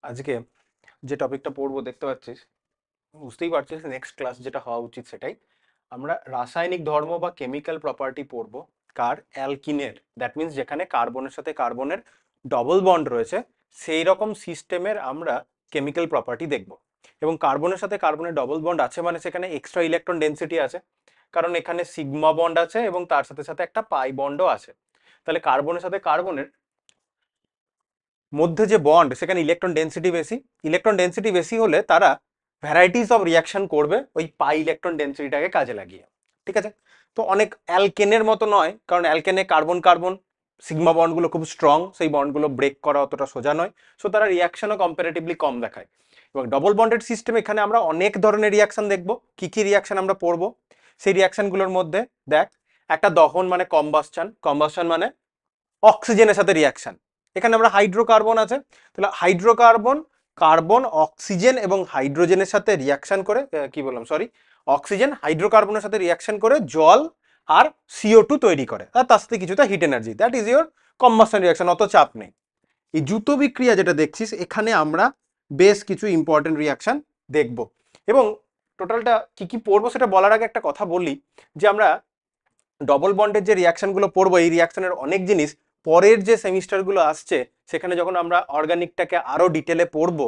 আজকে যে টপিকটা পড়বো দেখতে পাচ্ছিস, বুঝতেই পারছিস নেক্সট ক্লাস যেটা হওয়া উচিত সেটাই। আমরা রাসায়নিক ধর্ম বা কেমিক্যাল প্রপার্টি পড়বো। কার? অ্যালকিনের। দ্যাট মিন্স যেখানে কার্বনের সাথে কার্বনের ডবল বন্ড রয়েছে সেই রকম সিস্টেমের আমরা কেমিক্যাল প্রপার্টি দেখব। এবং কার্বনের সাথে কার্বনের ডবল বন্ড আছে মানে সেখানে এক্সট্রা ইলেকট্রন ডেন্সিটি আছে, কারণ এখানে সিগমা বন্ড আছে এবং তার সাথে সাথে একটা পাই বন্ডও আছে। তাহলে কার্বনের সাথে কার্বনের মধ্যে যে বন্ড সেখানে ইলেকট্রন ডেন্সিটি বেশি হলে তারা ভ্যারাইটিস অফ রিয়াকশন করবে ওই পাই ইলেকট্রন ডেন্সিটিটাকে কাজে লাগিয়ে। ঠিক আছে? তো অনেক অ্যালকেনের মতো নয়, কারণ অ্যালকেনে কার্বন কার্বন সিগমা বন্ডগুলো খুব স্ট্রং, সেই বন্ডগুলো ব্রেক করা অতটা সোজা নয়। সো তারা রিয়াকশনও কম্পারেটিভলি কম দেখায়। এবং ডবল বন্ডেড সিস্টেম এখানে আমরা অনেক ধরনের রিয়াকশন দেখব। কি কি রিয়াকশন আমরা পড়বো সেই রিয়াকশনগুলোর মধ্যে দেখ, একটা দহন মানে কম্বাসশন, কম্বাসশন মানে অক্সিজেনের সাথে রিয়াকশন। এখানে আমরা হাইড্রোকার্বন আছে, তাহলে হাইড্রোকার্বন কার্বন অক্সিজেন এবং হাইড্রোজেনের সাথে রিয়াকশন করে কি বললাম সরি, অক্সিজেন হাইড্রোকার্বনের সাথে রিয়াকশন করে জল আর CO2 তৈরি করে, আর তার সাথে কিছুটা heat energy. That is your combustion reaction, অত চাপ নেই। এই জুতো বিক্রিয়া যেটা দেখছিস এখানে আমরা বেশ কিছু ইম্পর্টেন্ট রিয়াকশন দেখব। এবং টোটালটা কি কি পড়বো সেটা বলার আগে একটা কথা বলি, যে আমরা ডবল বন্ডের যে রিয়াকশনগুলো পড়বো এই রিয়াকশনের অনেক জিনিস পরের যে সেমিস্টারগুলো আসছে সেখানে যখন আমরা অর্গানিকটাকে আরো ডিটেলে পড়বো,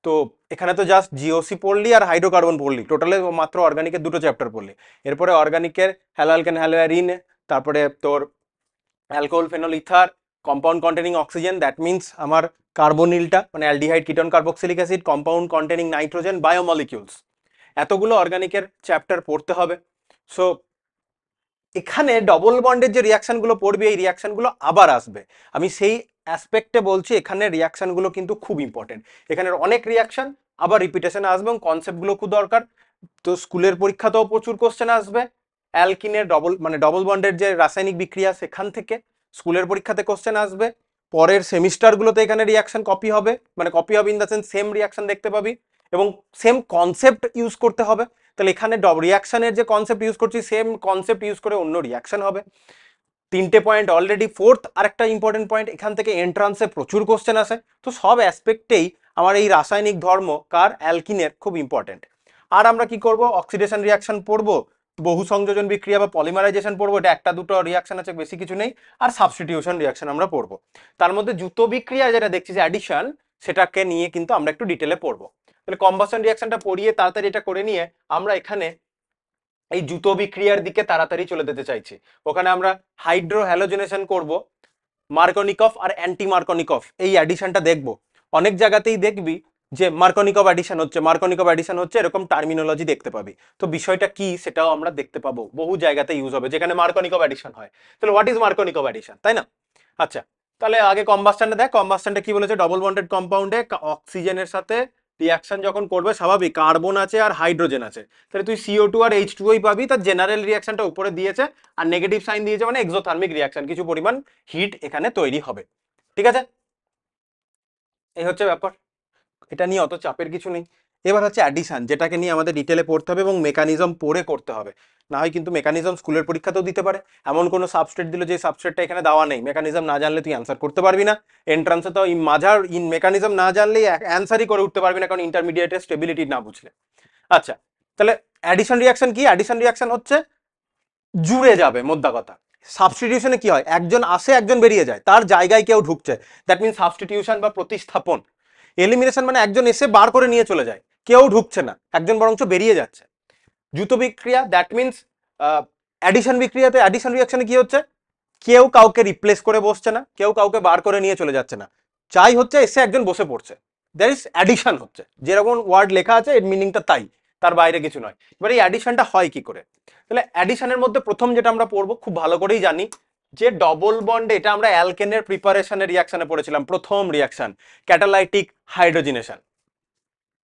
তো এখানে তো জাস্ট জিওসি পড়লি আর হাইড্রোকার্বন পড়লি, টোটালে মাত্র অর্গানিকের দুটো চ্যাপ্টার পড়লি। এরপরে অর্গানিকের হ্যালোঅ্যালকেন হ্যালোঅ্যারিন, তারপরে তোর alcohol phenol ether, compound containing oxygen, that means আমার কার্বনিলটা মানে aldehyde ketone carboxylic acid, compound containing nitrogen, biomolecules, এতগুলো অর্গানিকের চ্যাপ্টার পড়তে হবে। সো এখানে ডবল বন্ডের যে রিয়াকশনগুলো পড়বে এই রিয়াকশনগুলো আবার আসবে, আমি সেই অ্যাসপেক্টে বলছি। এখানে রিয়াকশনগুলো কিন্তু খুব ইম্পর্টেন্ট, এখানের অনেক রিয়াকশন আবার রিপিটেশন আসবে এবং কনসেপ্টগুলো খুব দরকার। তো স্কুলের পরীক্ষাতেও প্রচুর কোশ্চেন আসবে অ্যালকিনের ডবল বন্ডের যে রাসায়নিক বিক্রিয়া সেখান থেকে স্কুলের পরীক্ষাতে কোশ্চেন আসবে। পরের সেমিস্টারগুলোতে এখানে রিয়াকশন কপি হবে, মানে কপি হবে in the sense same reaction দেখতে পাবি এবং সেম কনসেপ্ট ইউজ করতে হবে। তাহলে এখানে রিয়াকশনের যে কনসেপ্ট ইউজ করছি সেম কনসেপ্ট ইউজ করে অন্য রিয়াকশন হবে। তিনটে পয়েন্ট অলরেডি। ফোর্থ আরেকটা ইম্পর্টেন্ট পয়েন্ট, এখান থেকে এন্ট্রান্সে প্রচুর কোশ্চেন আসে। তো সব অ্যাসপেক্টেই আমার এই রাসায়নিক ধর্ম কার? অ্যালকিনের খুব ইম্পর্টেন্ট। আর আমরা কি করব? অক্সিডেশন রিয়াকশন পড়বো, বহু সংযোজন বিক্রিয়া বা পলিমারাইজেশন পড়বো, এটা একটা দুটো রিয়াকশন আছে, বেশি কিছু নেই। আর সাবস্টিটিউশন রিয়াকশন আমরা পড়বো। তার মধ্যে জুতো বিক্রিয়া যেটা দেখছি যে অ্যাডিশন, সেটাকে নিয়ে কিন্তু আমরা একটু ডিটেলে পড়বো। তাহলে কম্বাসন রিয়াকশনটা পড়িয়ে তাড়াতাড়ি এটা করে নিয়ে আমরা এখানে এই জুতো বিক্রিয়ার দিকে তাড়াতাড়ি চলে যেতে চাইছি। ওখানে আমরা হাইড্রো হ্যালোজেনেশন করব, মার্কনিকফ আর অ্যান্টি মার্কনিকফ এই অ্যাডিশনটা দেখব। অনেক জায়গাতেই দেখবি যে মার্কনিকফ অ্যাডিশন হচ্ছে এরকম টার্মিনোলজি দেখতে পাবি। তো বিষয়টা কি সেটাও আমরা দেখতে পাবো, বহু জায়গাতে ইউজ হবে যেখানে মার্কনিকফ অ্যাডিশন হয়। তাহলে হোয়াট ইজ মার্কনিকফ অ্যাডিশন, তাই না? আচ্ছা, তাহলে আগে কম্বাস্টনটা দেখ। কম্বাস্টনটা কি বলেছে? ডবল বন্ডেড কম্পাউন্ডে অক্সিজেনের সাথে রিয়াকশন যখন করবে, স্বাভাবিক কার্বন আছে আর হাইড্রোজেন আছে, তাহলে তুই CO2 আর H2O পাবি। তার জেনারেল রিয়াকশনটা উপরে দিয়েছে আর নেগেটিভ সাইন দিয়েছে, মানে এক্সোথার্মিক রিয়াকশন, কিছু পরিমাণ হিট এখানে তৈরি হবে। ঠিক আছে, এই হচ্ছে ব্যাপার, এটা নিয়ে অত চাপের কিছু নেই। এবার হচ্ছে অ্যাডিশন, যেটাকে নিয়ে আমাদের ডিটেলে পড়তে হবে এবং মেকানিজম পড়ে করতে হবে। না হয় কিন্তু মেকানিজম স্কুলের পরীক্ষাতেও দিতে পারে, এমন কোনো সাবস্ট্রেট দিল যে সাবস্ট্রেটটা এখানে দেওয়া নেই, মেকানিজম না জানলে তুই অ্যান্সার করতে পারবি না। এন্ট্রান্সে তো মাঝার ইন মেকানিজম না জানলেই অ্যান্সারই করে উঠতে পারবি না, কারণ ইন্টারমিডিয়েটের স্টেবিলিটি না বুঝলে। আচ্ছা, তাহলে অ্যাডিশন রিয়াকশন কি? অ্যাডিশন রিয়াকশন হচ্ছে জুড়ে যাবে, মোদ্দা কথা। সাবস্টিটিউশনে কি হয়? একজন আসে একজন বেরিয়ে যায়, তার জায়গায় কেউ ঢুকছে, দ্যাট মিনস সাবস্টিটিউশন বা প্রতিস্থাপন। এলিমিনেশন মানে একজন এসে বার করে নিয়ে চলে যায়, কেউ ঢুকছে না, একজন বরঞ্চ বেরিয়ে যাচ্ছে। জুতো বিক্রিয়া দ্যাট মিনস অ্যাডিশন বিক্রিয়াতে, অ্যাডিশন রিয়াকশনে কি হচ্ছে? কেউ কাউকে রিপ্লেস করে বসছে না, কেউ কাউকে বার করে নিয়ে চলে যাচ্ছে না, চাই হচ্ছে এসে একজন বসে পড়ছে, দ্যাট ইজ অ্যাডিশন হচ্ছে। যেরকম ওয়ার্ড লেখা আছে এর মিনিংটা তাই, তার বাইরে কিছু নয়। এবার এই অ্যাডিশনটা হয় কি করে? তাহলে অ্যাডিশনের মধ্যে প্রথম যেটা আমরা পড়বো, খুব ভালো করেই জানি যে ডবল বন্ডে, এটা আমরা অ্যালকেনের প্রিপারেশনের রিয়াকশনে পড়েছিলাম, প্রথম রিয়াকশন ক্যাটালাইটিক হাইড্রোজেনেশন।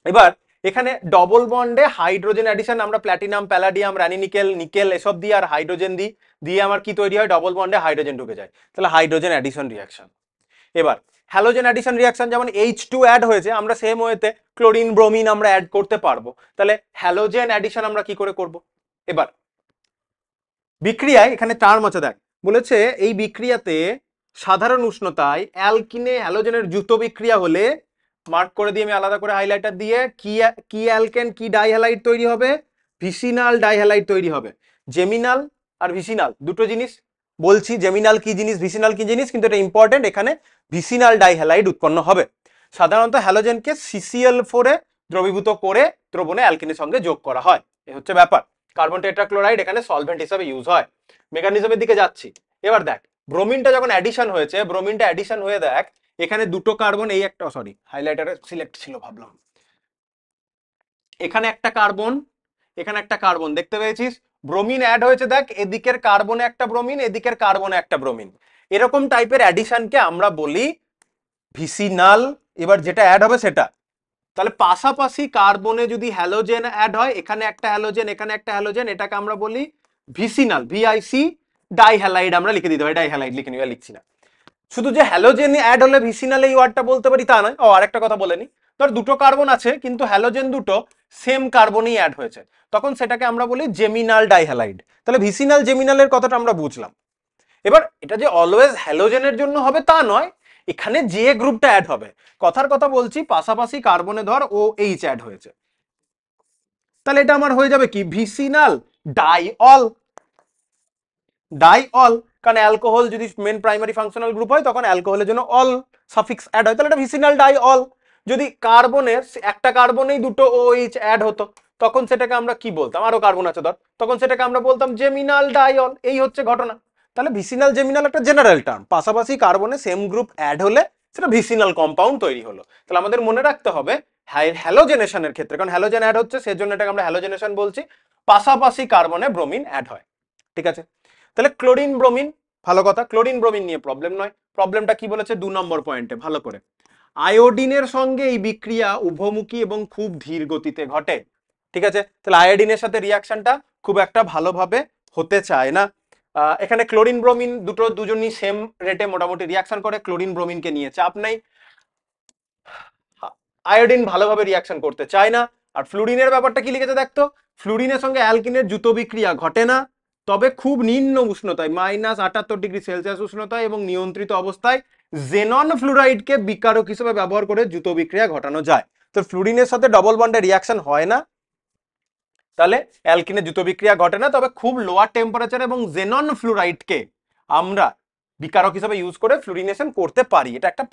এবার এখানে ডবল বন্ডে হাইড্রোজেন অ্যাডিশন, আমরা প্ল্যাটিনাম প্যালাডিয়াম রানিনিকেল নিকেল এসব দিয়ে আর হাইড্রোজেন দিই, দিয়ে আমার কি তৈরি হয়? ডবল বন্ডে হাইড্রোজেন ঢুকে যায়, তাহলে হাইড্রোজেন অ্যাডিশন রিয়াকশন। এবার হ্যালোজেন অ্যাডিশন রিয়াকশন, যেমন H2 অ্যাড হয়েছে, আমরা সেম ওয়েতে ক্লোরিন ব্রোমিন আমরা অ্যাড করতে পারবো। তাহলে হ্যালোজেন অ্যাডিশন আমরা কি করে করব? এবার বিক্রিয়ায় এখানে টার্ম আছে, দেখ বলেছে এই বিক্রিয়াতে সাধারণ উষ্ণতায় অ্যালকিনে হ্যালোজেনের যুত বিক্রিয়া হলে মার্ক করে দিয়ে আমি আলাদা করে হাইলাইটার দিয়ে কি অ্যালকেন কি ডাইহ্যালাইড তৈরি হবে, ভিসিনাল ডাইহ্যালাইড তৈরি হবে। জেমিনাল আর ভিসিনাল দুটো জিনিস বলছি, জেমিনাল কি জিনিস ভিসিনাল কি জিনিস, কিন্তু এটা ইম্পর্টেন্ট, এখানে ভিসিনাল ডাইহ্যালাইড উৎপন্ন হবে। সাধারণত হ্যালোজেনকে CCl4 এ দ্রবীভূত করে দ্রবণে অ্যালকিনের সঙ্গে যোগ করা হয়, এই হচ্ছে ব্যাপার। কার্বন টেট্রাক্লোরাইড এখানে সলভেন্ট হিসেবে ইউজ হয়। মেকানিজমের দিকে যাচ্ছি। এবার দেখ ব্রোমিনটা যখন অ্যাডিশন হয়েছে, ব্রোমিনটা অ্যাডিশন হয়ে দেখ এখানে দুটো কার্বন, এই একটা সরি হাইলাইটারে সিলেক্ট ছিল ভাবলাম, এখানে একটা কার্বন এখানে একটা কার্বন দেখতে পেয়েছিস, ব্রোমিন অ্যাড হয়েছে দেখ, এদিকের কার্বনে একটা ব্রোমিন এদিকের কার্বনে একটা ব্রোমিন, এরকম টাইপের অ্যাডিশনকে আমরা বলি ভিসিনাল। এবার যেটা অ্যাড হবে সেটা, তাহলে পাশাপাশি কার্বনে যদি হ্যালোজেন অ্যাড হয়, এখানে একটা হ্যালোজেন এখানে একটা হ্যালোজেন, এটাকে আমরা বলি ভিসিনাল, ভিআইসি ডাইহ্যালাইড আমরা লিখে দিতে পারি, ডাইহ্যালাইড লিখে নিবা, লিখছি না। শুধু যে হ্যালোজেন অ্যাড হলে ভিসিনাল এই ওয়ার্ডটা বলতে পারি তা নয়। ও আরেকটা কথা বলে নি, ধর দুটো কার্বন আছে কিন্তু হ্যালোজেন দুটো সেম কার্বনই অ্যাড হয়েছে, তখন সেটাকে আমরা বলি জেমিনাল ডাইহ্যালাইড। তাহলে ভিসিনাল জেমিনালের কথাটা আমরা বুঝলাম। এবার এটা যে অলওয়েজ হ্যালোজেনের জন্য হবে তা নয়, এখানে যে গ্রুপটা অ্যাড হবে, কথার কথা বলছি, পাশাপাশি কার্বনে ধর ও এইচ অ্যাড হয়েছে, তাহলে এটা আমার হয়ে যাবে কি ভিসিনাল ডাইঅল। ডাইঅল কারণ অ্যালকোহল যদি মেন প্রাইমারি ফাংশনাল গ্রুপ হয় তখন অ্যালকোহলের জন্য অল সাফিক্স অ্যাড হয়, তাহলে এটা ভিসিনাল ডাইঅল। যদি কার্বনের একটা কার্বনেই দুটো OH অ্যাড হতো তখন সেটাকে আমরা কি বলতাম, আরো কার্বন আছে ধর, তখন সেটাকে আমরা বলতাম জেমিনাল ডাইঅল। এই হচ্ছে ঘটনা। তাহলে ভিসিনাল জেমিনাল একটা জেনারেল টার্ম, পাশাপাশি কার্বনে সেম গ্রুপ অ্যাড হলে সেটা ভিসিনাল কম্পাউন্ড তৈরি হলো। তাহলে আমাদের মনে রাখতে হবে হ্যালোজেনেশনের ক্ষেত্রে, কারণ হ্যালোজেন অ্যাড হচ্ছে সেজন্য এটাকে আমরা হ্যালোজেনেশন বলছি, পাশাপাশি কার্বনে ব্রোমিন অ্যাড হয়। ঠিক আছে, তাহলে ক্লোরিন ব্রোমিন, ভালো কথা, ক্লোরিন ব্রোমিন নিয়ে প্রবলেম নয়। প্রবলেমটা কি বলেছে 2 নম্বর পয়েন্টে, ভালো করে, আয়োডিনের সঙ্গে এই বিক্রিয়া উভমুখী এবং খুব ধীর গতিতে ঘটে। ঠিক আছে, তাহলে আয়োডিনের সাথে রিয়াকশনটা খুব একটা ভালোভাবে হতে চায় না। এখানে ক্লোরিন ব্রোমিন দুজনই সেম রেটে মোটামুটি রিয়াকশন করে, ক্লোরিন ব্রোমিনকে নিয়ে চাপ নেই। আয়োডিন ভালোভাবে রিয়াকশন করতে চায় না। আর ফ্লুরিনের ব্যাপারটা কি লিখেছে দেখতো, ফ্লুরিনের সঙ্গে অ্যালকিনের দ্রুত বিক্রিয়া ঘটে না, তবে খুব নিম্ন উষ্ণতায় -78 ডিগ্রি সেলসিয়াস উষ্ণতায় এবং নিয়ন্ত্রিত অবস্থায় জেনন ফ্লুরাইডকে বিকারক হিসেবে ব্যবহার করে দ্রুত বিক্রিয়া ঘটানো যায়। তো ফ্লুরিনের সাথে ডবল বন্ডে রিয়াকশন হয় না, তাহলে অ্যালকিনের দ্রুত বিক্রিয়া ঘটে না, তবে খুব লোয়ার টেম্পারেচার এবং জেনন ফ্লুরাইডকে আমরা বিকারক হিসেবে ইউজ করে ফ্লুরিনেশন করতে পারি, এটা একটা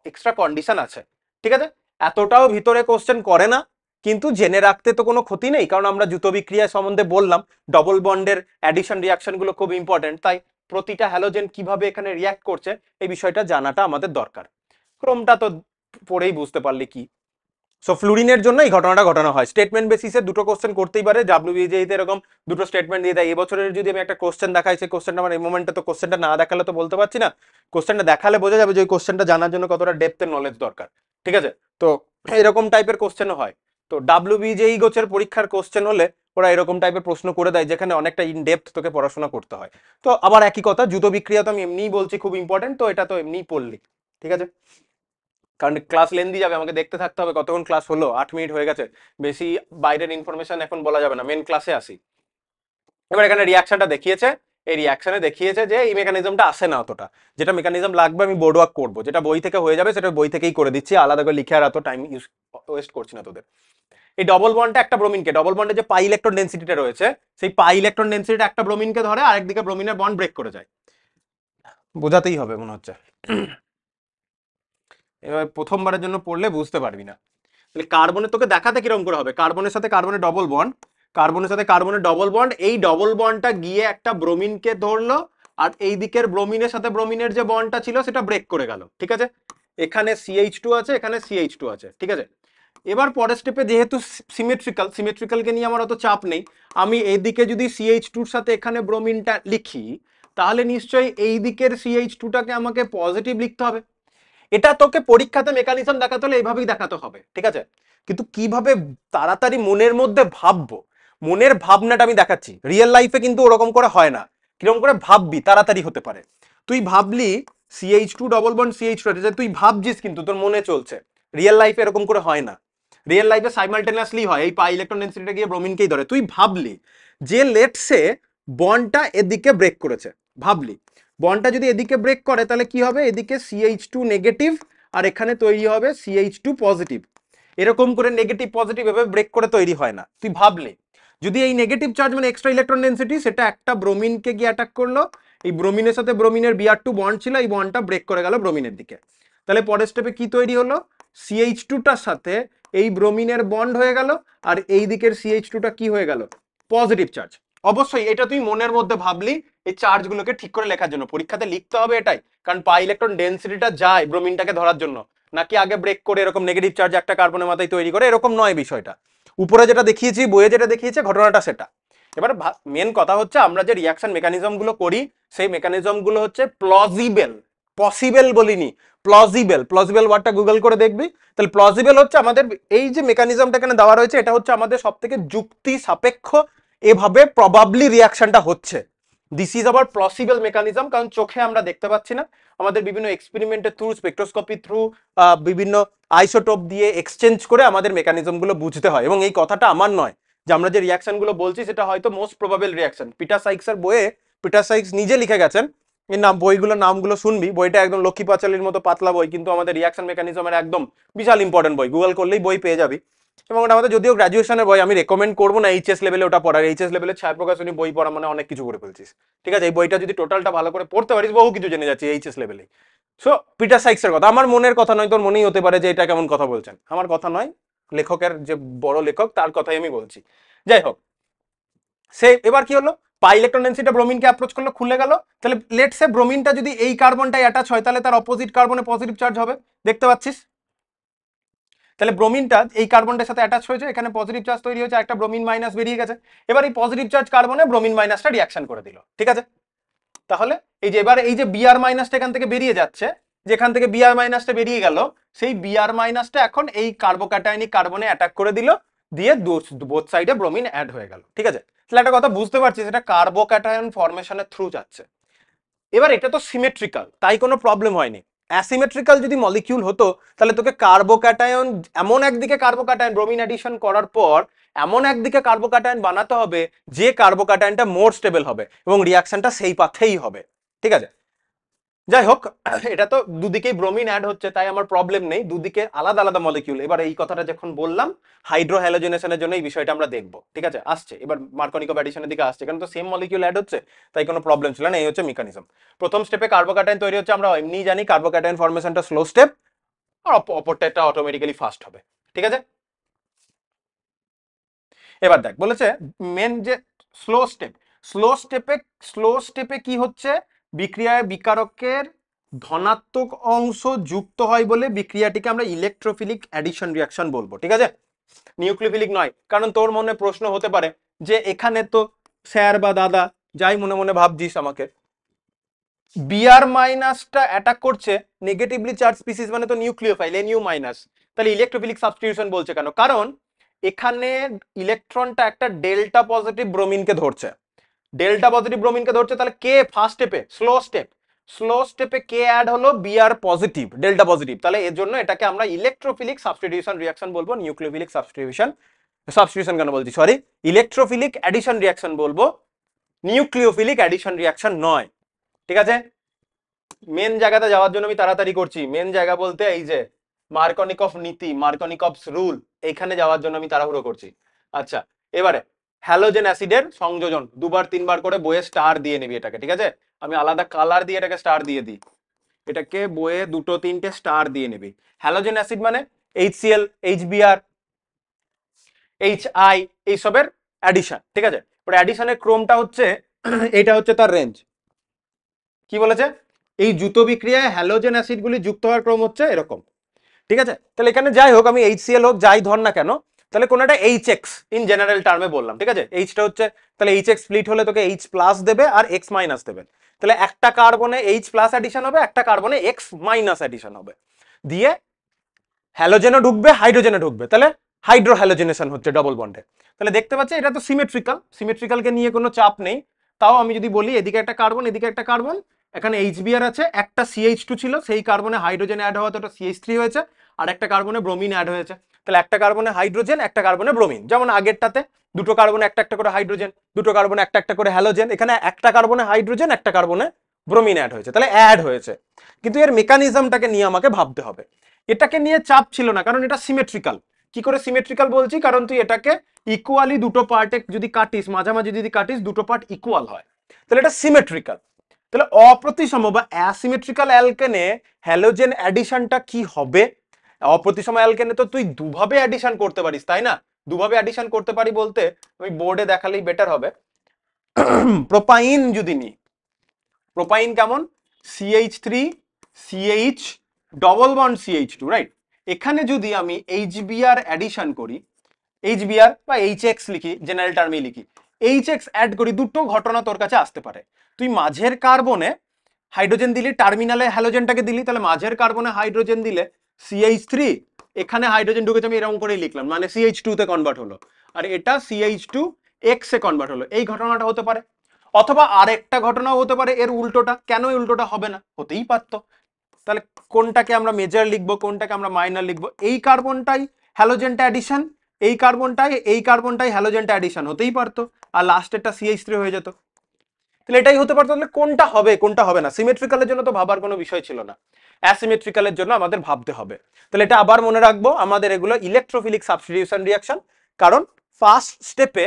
এক্সট্রা কন্ডিশন আছে। ঠিক আছে, এতটাও ভিতরে কোশ্চেন করে না, কিন্তু জেনে রাখতে তো কোনো ক্ষতি নেই, কারণ আমরা দ্রুত বিক্রিয়া সম্বন্ধে বললাম, ডবল বন্ডের অ্যাডিশন রিয়াকশন গুলো খুব ইম্পর্টেন্ট, তাই প্রতিটা হ্যালোজেন কিভাবে এখানে রিয়াক্ট করছে এই বিষয়টা জানাটা আমাদের দরকার। ক্রমটা তো পড়েই বুঝতে পারলে কি। সো ফ্লুরিনের জন্য এই ঘটনাটা ঘটানো হয়। স্টেটমেন্ট বেসিসে দুটো কোশ্চেন করতেই পারে, WBJতে এরকম দুটো স্টেটমেন্ট দিয়ে দেয়। এবছরের যদি আমি একটা কোশ্চেন দেখাই, সেই কোশ্চেনটা আমার এই মোমেন্টে, তো কোশ্চেনটা না দেখালে তো বলতে পারছি না, কোশ্চেনটা দেখালে বোঝা যাবে যে ওই কোশ্চেনটা জানার জন্য কতটা ডেপথের নলেজ দরকার। ঠিক আছে, তো এরকম টাইপের কোশ্চেনও হয়। তো WBJE গোছের পরীক্ষার কোশ্চেন হলে ওরা এরকম টাইপের প্রশ্ন করে দেয় যেখানে অনেকটা ইন ডেপথ তোকে পড়াশোনা করতে হয়। তো আবার একই কথা, দ্রুত বিক্রিয়া তো আমি এমনিই বলছি খুব ইম্পর্টেন্ট, তো এটা তো এমনিই পড়লি। ঠিক আছে, কারণ ক্লাস লেন্দি যাবে, আমাকে দেখতে থাকতে হবে কতক্ষণ ক্লাস হলো, 8 মিনিট হয়ে গেছে, বেশি বাইরের ইনফরমেশন এখন বলা যাবে না, মেন ক্লাসে আসি। এবার এখানে রিয়াকশনটা দেখিয়েছে, এই রিয়াকশনে দেখিয়েছে যে এই মেকানিজমটা আসে না অতটা, যেটা মেকানিজম লাগবে আমি বোর্ড ওয়ার্ক করবো, যেটা বই থেকে হয়ে যাবে সেটা বই থেকেই করে দিচ্ছি, আলাদা করে লিখে আর এত টাইম ওয়েস্ট করছি না তোদের। এই ডবল বন্ডটা একটা ব্রোমিনকে, ডবল বন্ডে যে পাই ইলেকট্রন ডেন্সিটিটা রয়েছে, সেই পাই ইলেকট্রন ডেন্সিটিটা একটা ব্রোমিনকে ধরে, আরেকদিকে ব্রোমিনের বন্ড ব্রেক করে যায়, বোঝাতেই হবে মনে হচ্ছে। এবার প্রথমবারের জন্য পড়লে বুঝতে পারবি না। তাহলে কার্বনে তোকে দেখাতে কিরকম করে হবে, কার্বনের সাথে কার্বনের ডবল বন্ড, কার্বনের সাথে কার্বনের ডবল বন্ড, এই ডবল বন্ডটা গিয়ে একটা ব্রোমিনকে ধরলো, আর এই দিকের ব্রোমিনের সাথে ব্রোমিনের যে বন্ডটা ছিল সেটা ব্রেক করে গেল। ঠিক আছে, এখানে CH2 আছে, এখানে CH2 আছে। ঠিক আছে, এবার পরের স্টেপে যেহেতু সিমেট্রিক্যালকে নিয়ে আমার অত চাপ নেই, আমি এইদিকে যদি CH2 সাথে এখানে ব্রোমিনটা লিখি, তাহলে নিশ্চয়ই এই দিকের CH2টাকে আমাকে পজিটিভ লিখতে হবে। এটা তোকে পরীক্ষাতে মেকানিজম দেখাতে হলে এইভাবেই দেখাতে হবে। ঠিক আছে, কিন্তু কিভাবে তাড়াতাড়ি মনের মধ্যে ভাববো, মনের ভাবনাটা আমি দেখাচ্ছি, রিয়েল লাইফে কিন্তু ওরকম করে হয় না। কিরকম করে ভাববি তাড়াতাড়ি হতে পারে, তুই ভাবলি CH2 ডবল বন্ড CH2, তুই ভাবছিস কিন্তু তোর মনে চলছে, রিয়েল লাইফে এরকম করে হয় না। রিয়েল লাইফে সাইমালটেনিয়াসলি হয়, এই পাই ইলেকট্রন ডেন্সিটিটা গিয়ে ব্রোমিনকেই ধরে, তুই ভাবলি যে লেটসে বন্ডটা এদিকে ব্রেক করেছে, ভাবলি বন্ডটা যদি এদিকে ব্রেক করে তাহলে কি হবে, এদিকে CH2 নেগেটিভ আর এখানে তৈরি হবে CH2 পজিটিভ। এরকম করে নেগেটিভ পজিটিভ এভাবে ব্রেক করে তৈরি হয় না। তুই ভাবলে যদি এই নেগেটিভ চার্জ মানে এক্সট্রা ইলেকট্রন ডেন্সিটি সেটা একটা ব্রোমিনকে গিয়ে অ্যাটাক করলো, এই ব্রোমিনের সাথে ব্রোমিনের Br2 বন্ড ছিল, এই বন্ডটা ব্রেক করে গেল ব্রোমিনের দিকে, তাহলে পরের স্টেপে কি তৈরি হলো, CH2টার সাথে এই ব্রোমিনের বন্ড হয়ে গেল, আর এই দিকের CH2টা কি হয়ে গেল, পজিটিভ চার্জ। অবশ্যই এটা তুই মনের মধ্যে ভাবলি এই চার্জগুলোকে ঠিক করে লেখার জন্য, পরীক্ষাতে লিখতে হবে এটাই, কারণ পাই ইলেকট্রন ডেন্সিটিটা যায় ব্রোমিনটাকে ধরার জন্য, নাকি আগে ব্রেক করে এরকম নেগেটিভ চার্জ একটা কার্বনের মাথায় তৈরি করে, এরকম নয় বিষয়টা। উপরে যেটা দেখিয়েছি, বইয়ে যেটা দেখিয়েছে ঘটনাটা সেটা। এবার মেন কথা হচ্ছে আমরা যে রিয়াকশন মেকানিজম গুলো করি সেই মেকানিজম গুলো হচ্ছে প্লজিবল, পসিবল বলিনি, প্লজিবল। প্লজিবল ওয়ার্ডটা গুগল করে দেখবি, তাহলে প্লজিবল হচ্ছে আমাদের এই যে মেকানিজমটা এখানে দেওয়া রয়েছে এটা হচ্ছে আমাদের সব থেকে যুক্তি সাপেক্ষ, এভাবে প্রবাবলি রিয়াকশনটা হচ্ছে। This is our possible mechanism, কারণ চোখে আমরা দেখতে পাচ্ছি না, আমাদের বিভিন্ন এক্সপেরিমেন্টের থ্রু, স্পেকট্রোস্কোপি থ্রু, বিভিন্ন আইসোটোপ দিয়ে এক্সচেঞ্জ করে আমাদের মেকানিজম গুলো বুঝতে হয়। এবং এই কথাটা আমার নয়, যে আমরা যে রিয়াকশন গুলো বলছি সেটা হয়তো মোস্ট প্রবাবল রিয়াকশন। পিটার সাইক্সের বইয়ে পিটার সাইক্স নিজে লিখে গেছেন, এই বইগুলোর নামগুলো শুনবি, বইটা একদম লক্ষ্মী পাঁচালির মতো পাতলা বই, কিন্তু আমাদের রিয়াকশন মেকানিজমের একদম বিশাল ইম্পর্টেন্ট বই, গুগল করলেই বই পেয়ে যাবি। এবং ওটা আমাদের যদিও গ্রাজুয়েশনের বই, আমি রেকমেন্ড করবো না এইচএস লেভেলে ওটা পড়ার, এইচএস লেভেলে ছায়া প্রকাশনী বই পড়া মানে অনেক কিছু করে ফেলছিস, ঠিক আছে? এই বইটা যদি টোটালটা ভালো করে পড়তে পারিস বহু কিছু জেনে যাচ্ছি এইচএস লেভেলে। সো পিটার সাইক্সের কথা, আমার মনের কথা নয়, তোর মনেই হতে পারে যে এটা কেমন কথা বলছেন, আমার কথা নয়, লেখকের যে বড় লেখক তার কথাই আমি বলছি। যাই হোক, সে এবার কি হলো, পাই ইলেকট্রন ডেন্সিটিটা ব্রোমিনকে অ্যাপ্রোচ করলো, খুলে গেল, তাহলে লেটস সে ব্রোমিনটা যদি এই কার্বনটাই অ্যাটাচ হয় তাহলে তার অপোজিট কার্বনে পজিটিভ চার্জ হবে, দেখতে পাচ্ছিস? তাহলে ব্রোমিনটা এই কার্বনটার সাথে অ্যাটাচ হয়েছে, এখানে পজিটিভ চার্জ তৈরি হয়েছে, একটা ব্রোমিন মাইনাস বেরিয়ে গেছে, এবার এই পজিটিভ চার্জ কার্বনে ব্রোমিন মাইনাসটা রিয়াকশন করে দিল, ঠিক আছে? তাহলে এই যে এবার এই যে Br মাইনাসটা এখান থেকে বেরিয়ে যাচ্ছে, যেখান থেকে Br মাইনাসটা বেরিয়ে গেল, সেই Br মাইনাসটা এখন এই কার্বোক্যাটায়নিক কার্বনে অ্যাটাক করে দিল, দিয়ে বোথ সাইডে ব্রোমিন অ্যাড হয়ে গেল, ঠিক আছে? তাহলে একটা কথা বুঝতে পারছিস, এটা কার্বোক্যাটায়ন ফরমেশনের থ্রু যাচ্ছে। এবার এটা তো সিমেট্রিক্যাল, তাই কোনো প্রবলেম হয়নি। অ্যাসিমেট্রিক্যাল যদি মলিকিউল হতো তাহলে তোকে কার্বোক্যাটায়ন, এমন একদিকে কার্বোক্যাটায়ন ব্রোমিন অ্যাডিশন করার পর এমন একদিকে কার্বোক্যাটায়ন বানাতে হবে যে কার্বোক্যাটায়নটা মোর স্টেবল হবে এবং রিয়াকশনটা সেই পাথেই হবে, ঠিক আছে? যাই হোক, এটা তো দুদিকেই ব্রোমিন অ্যাড হচ্ছে, তাই আমার প্রবলেম নেই, দুদিকে আলাদা আলাদা মলিকিউল। এবার এই কথাটা যখন বললাম হাইড্রোহ্যালোজেনেশনের জন্য এই বিষয়টা আমরা দেখবো, ঠিক আছে? আসছে এবার মার্কনিকো অ্যাডিশনের দিকে আসছে, কারণ তো সেম মলিকিউল অ্যাড হচ্ছে, তাই কোনো প্রবলেম ছিল না। এই হচ্ছে মেকানিজম। প্রথম স্টেপে কার্বোক্যাটায়ন তৈরি হচ্ছে, আমরা এমনিই জানি কার্বোক্যাটায়ন ফরমেশনটা স্লো স্টেপ, আর অপরটা এটা অটোমেটিক্যালি ফাস্ট হবে, ঠিক আছে? এবার দেখ বলেছে মেন যে স্লো স্টেপ, স্লো স্টেপে কি হচ্ছে, বিক্রিয়ায় বিকারকের ধনাত্মক অংশ যুক্ত হয় বলে বিক্রিয়াটিকে আমরা ইলেকট্রোফিলিক অ্যাডিশন রিয়াকশন বলবো, ঠিক আছে? নিউক্লিওফিলিক নয়। কারণ তোর মনে প্রশ্ন হতে পারে যে এখানে তো স্যার বা দাদা যাই মনে মনে ভাবছিস আমাকে, Br মাইনাসটা অ্যাটাক করছে নেগেটিভলি চার্জ স্পিসিস মানে তো নিউক্লিওফাইল Nu মাইনাস, তাহলে ইলেকট্রোফিলিক সাবস্টিটিউশন বলছে কেন? কারণ এখানে ইলেকট্রনটা একটা ডেল্টা পজিটিভ ব্রোমিনকে ধরছে, ডেল্টা পজিটিভ ব্রোমিনকে ধরছে, তাহলে কে ফার্স্ট স্টেপে স্লো স্টেপে কে অ্যাড হলো, Br পজিটিভ, ডেল্টা পজিটিভ, তাহলে এর জন্য এটাকে আমরা ইলেকট্রোফিলিক সাবস্টিটিউশন রিয়াকশন বলবো, নিউক্লিওফিলিক সাবস্টিটিউশন কেন বলছি, সরি, ইলেকট্রোফিলিক অ্যাডিশন রিয়াকশন বলবো, নিউক্লিওফিলিক অ্যাডিশন রিয়াকশন নয়, ঠিক আছে? মেন জায়গাতে যাওয়ার জন্য আমি তাড়াতাড়ি করছি, মেন জায়গা বলতে এই যে মার্কনিকভ নীতি, মার্কনিকভস রুল, এইখানে যাওয়ার জন্য আমি তাড়াহুড়ো করছি। আচ্ছা, এবারে হ্যালোজেন অ্যাসিডের সংযোজন দুবার তিনবার করে বইয়ে স্টার দিয়ে নিবি এটাকে, ঠিক আছে? আমি আলাদা কালার দিয়ে এটাকে স্টার দিয়ে দিই, এটাকে বইয়ে দুটো তিনটে স্টার দিয়ে নিবি। হ্যালোজেন অ্যাসিড মানে HCl, HBr, HI এইসবের অ্যাডিশন, ঠিক আছে? পরে অ্যাডিশনের ক্রমটা হচ্ছে এটা হচ্ছে তার রেঞ্জ। কি বলেছে, এই জুতো বিক্রিয়ায় হ্যালোজেন অ্যাসিডগুলি যুক্ত হওয়ার ক্রম হচ্ছে এরকম, ঠিক আছে? তাহলে এখানে যাই হোক, আমি HCl হোক যাই ধর না কেন, তাহলে কোনো একটা HX ইন জেনারেল টার্মে বললাম, ঠিক আছে? এইচটা হচ্ছে, তাহলে HX স্প্লিট হলে তোকে H প্লাস দেবে আর X মাইনাস দেবে, তাহলে একটা কার্বনে H প্লাস অ্যাডিশন হবে, একটা কার্বনে X মাইনাস অ্যাডিশন হবে, দিয়ে হ্যালোজেনও ঢুকবে হাইড্রোজেনও ঢুকবে, তাহলে হাইড্রো হ্যালোজেনেশন হচ্ছে ডবল বন্ডে। তাহলে দেখতে পাচ্ছি এটা তো সিমেট্রিক্যালকে নিয়ে কোনো চাপ নেই। তাও আমি যদি বলি এদিকে একটা কার্বন এদিকে একটা কার্বন, এখানে HBr আছে, একটা CH2 ছিল, সেই কার্বনে হাইড্রোজেন অ্যাড হওয়াতে ওটা CH3 হয়েছে, আর একটা কার্বনে ব্রোমিন অ্যাড হয়েছে, তাহলে একটা কার্বনে হাইড্রোজেন একটা কার্বনে ব্রোমিন, যেমন আগেরটাতে দুটো কার্বনে একটা একটা করে হাইড্রোজেন, দুটো কার্বনে একটা একটা করে হ্যালোজেন, এখানে একটা কার্বনে হাইড্রোজেন একটা কার্বনে ব্রোমিন অ্যাড হয়েছে, তাহলে অ্যাড হয়েছে। কিন্তু এর মেকানিজমটাকে নিয়ে আমাকে ভাবতে হবে, এটাকে নিয়ে চাপ ছিল না, কারণ এটা সিমেট্রিক্যাল। কি করে সিমেট্রিক্যাল বলছি, কারণ তুই এটাকে ইকুয়ালি দুটো পার্টে যদি কাটিস, মাঝামাঝি যদি কাটিস, দুটো পার্ট ইকুয়াল হয়, তাহলে এটা সিমেট্রিক্যাল। তাহলে অপ্রতিসম বা অ্যাসিমেট্রিক্যাল অ্যালকেনে হ্যালোজেন অ্যাডিশনটা কি হবে? অপ্রতিসম অ্যালকেনে তো তুই দুভাবে অ্যাডিশন করতে পারিস, তাই না? দুভাবে অ্যাডিশন করতে পারি বলতে আমি বোর্ডে দেখালেই বেটার হবে। প্রোপাইন যদি নি, প্রোপাইন কেমন, CH3 CH double bond CH2, right? এখানে যদি আমি HBr অ্যাডিশন করি, HBr বা HX লিখি, জেনারেল টার্মে লিখি, HX অ্যাড করি, দুটো ঘটনা তোর কাছে আসতে পারে। তুই মাঝের কার্বনে হাইড্রোজেন দিলি, টার্মিনালে হ্যালোজেনটাকে দিলি, তাহলে মাঝের কার্বনে হাইড্রোজেন দিলে CH3, এখানে হাইড্রোজেন ঢুকেছে, আমি এরকম করেই লিখলাম, মানে CH2 তে কনভার্ট হলো, আর এটা CH2X এ কনভার্ট হলো, এই ঘটনাটা হতে পারে। অথবা আরেকটা ঘটনাও হতে পারে এর উল্টোটা। কেন এই উল্টোটা হবে না? হতেই পারতো। তাহলে কোনটাকে আমরা মেজর লিখবো, কোনটাকে আমরা মাইনর লিখবো? এই কার্বনটাই হ্যালোজেনটা অ্যাডিশন, এই কার্বনটাই হ্যালোজেনটা অ্যাডিশন, হতেই পারতো, আর লাস্টেরটা CH3 হয়ে যেত। তাহলে এটাই হতে পারতো। তাহলে কোনটা হবে কোনটা হবে না, সিমেট্রিক্যালের জন্য তো ভাবার কোনো বিষয় ছিল না, অ্যাসিমেট্রিক্যালের জন্য আমাদের ভাবতে হবে। তাহলে এটা আবার মনে রাখবো, আমাদের এগুলো ইলেকট্রোফিলিক সাবস্টিটিউশন রিঅ্যাকশন। কারণ ফার্স্ট স্টেপে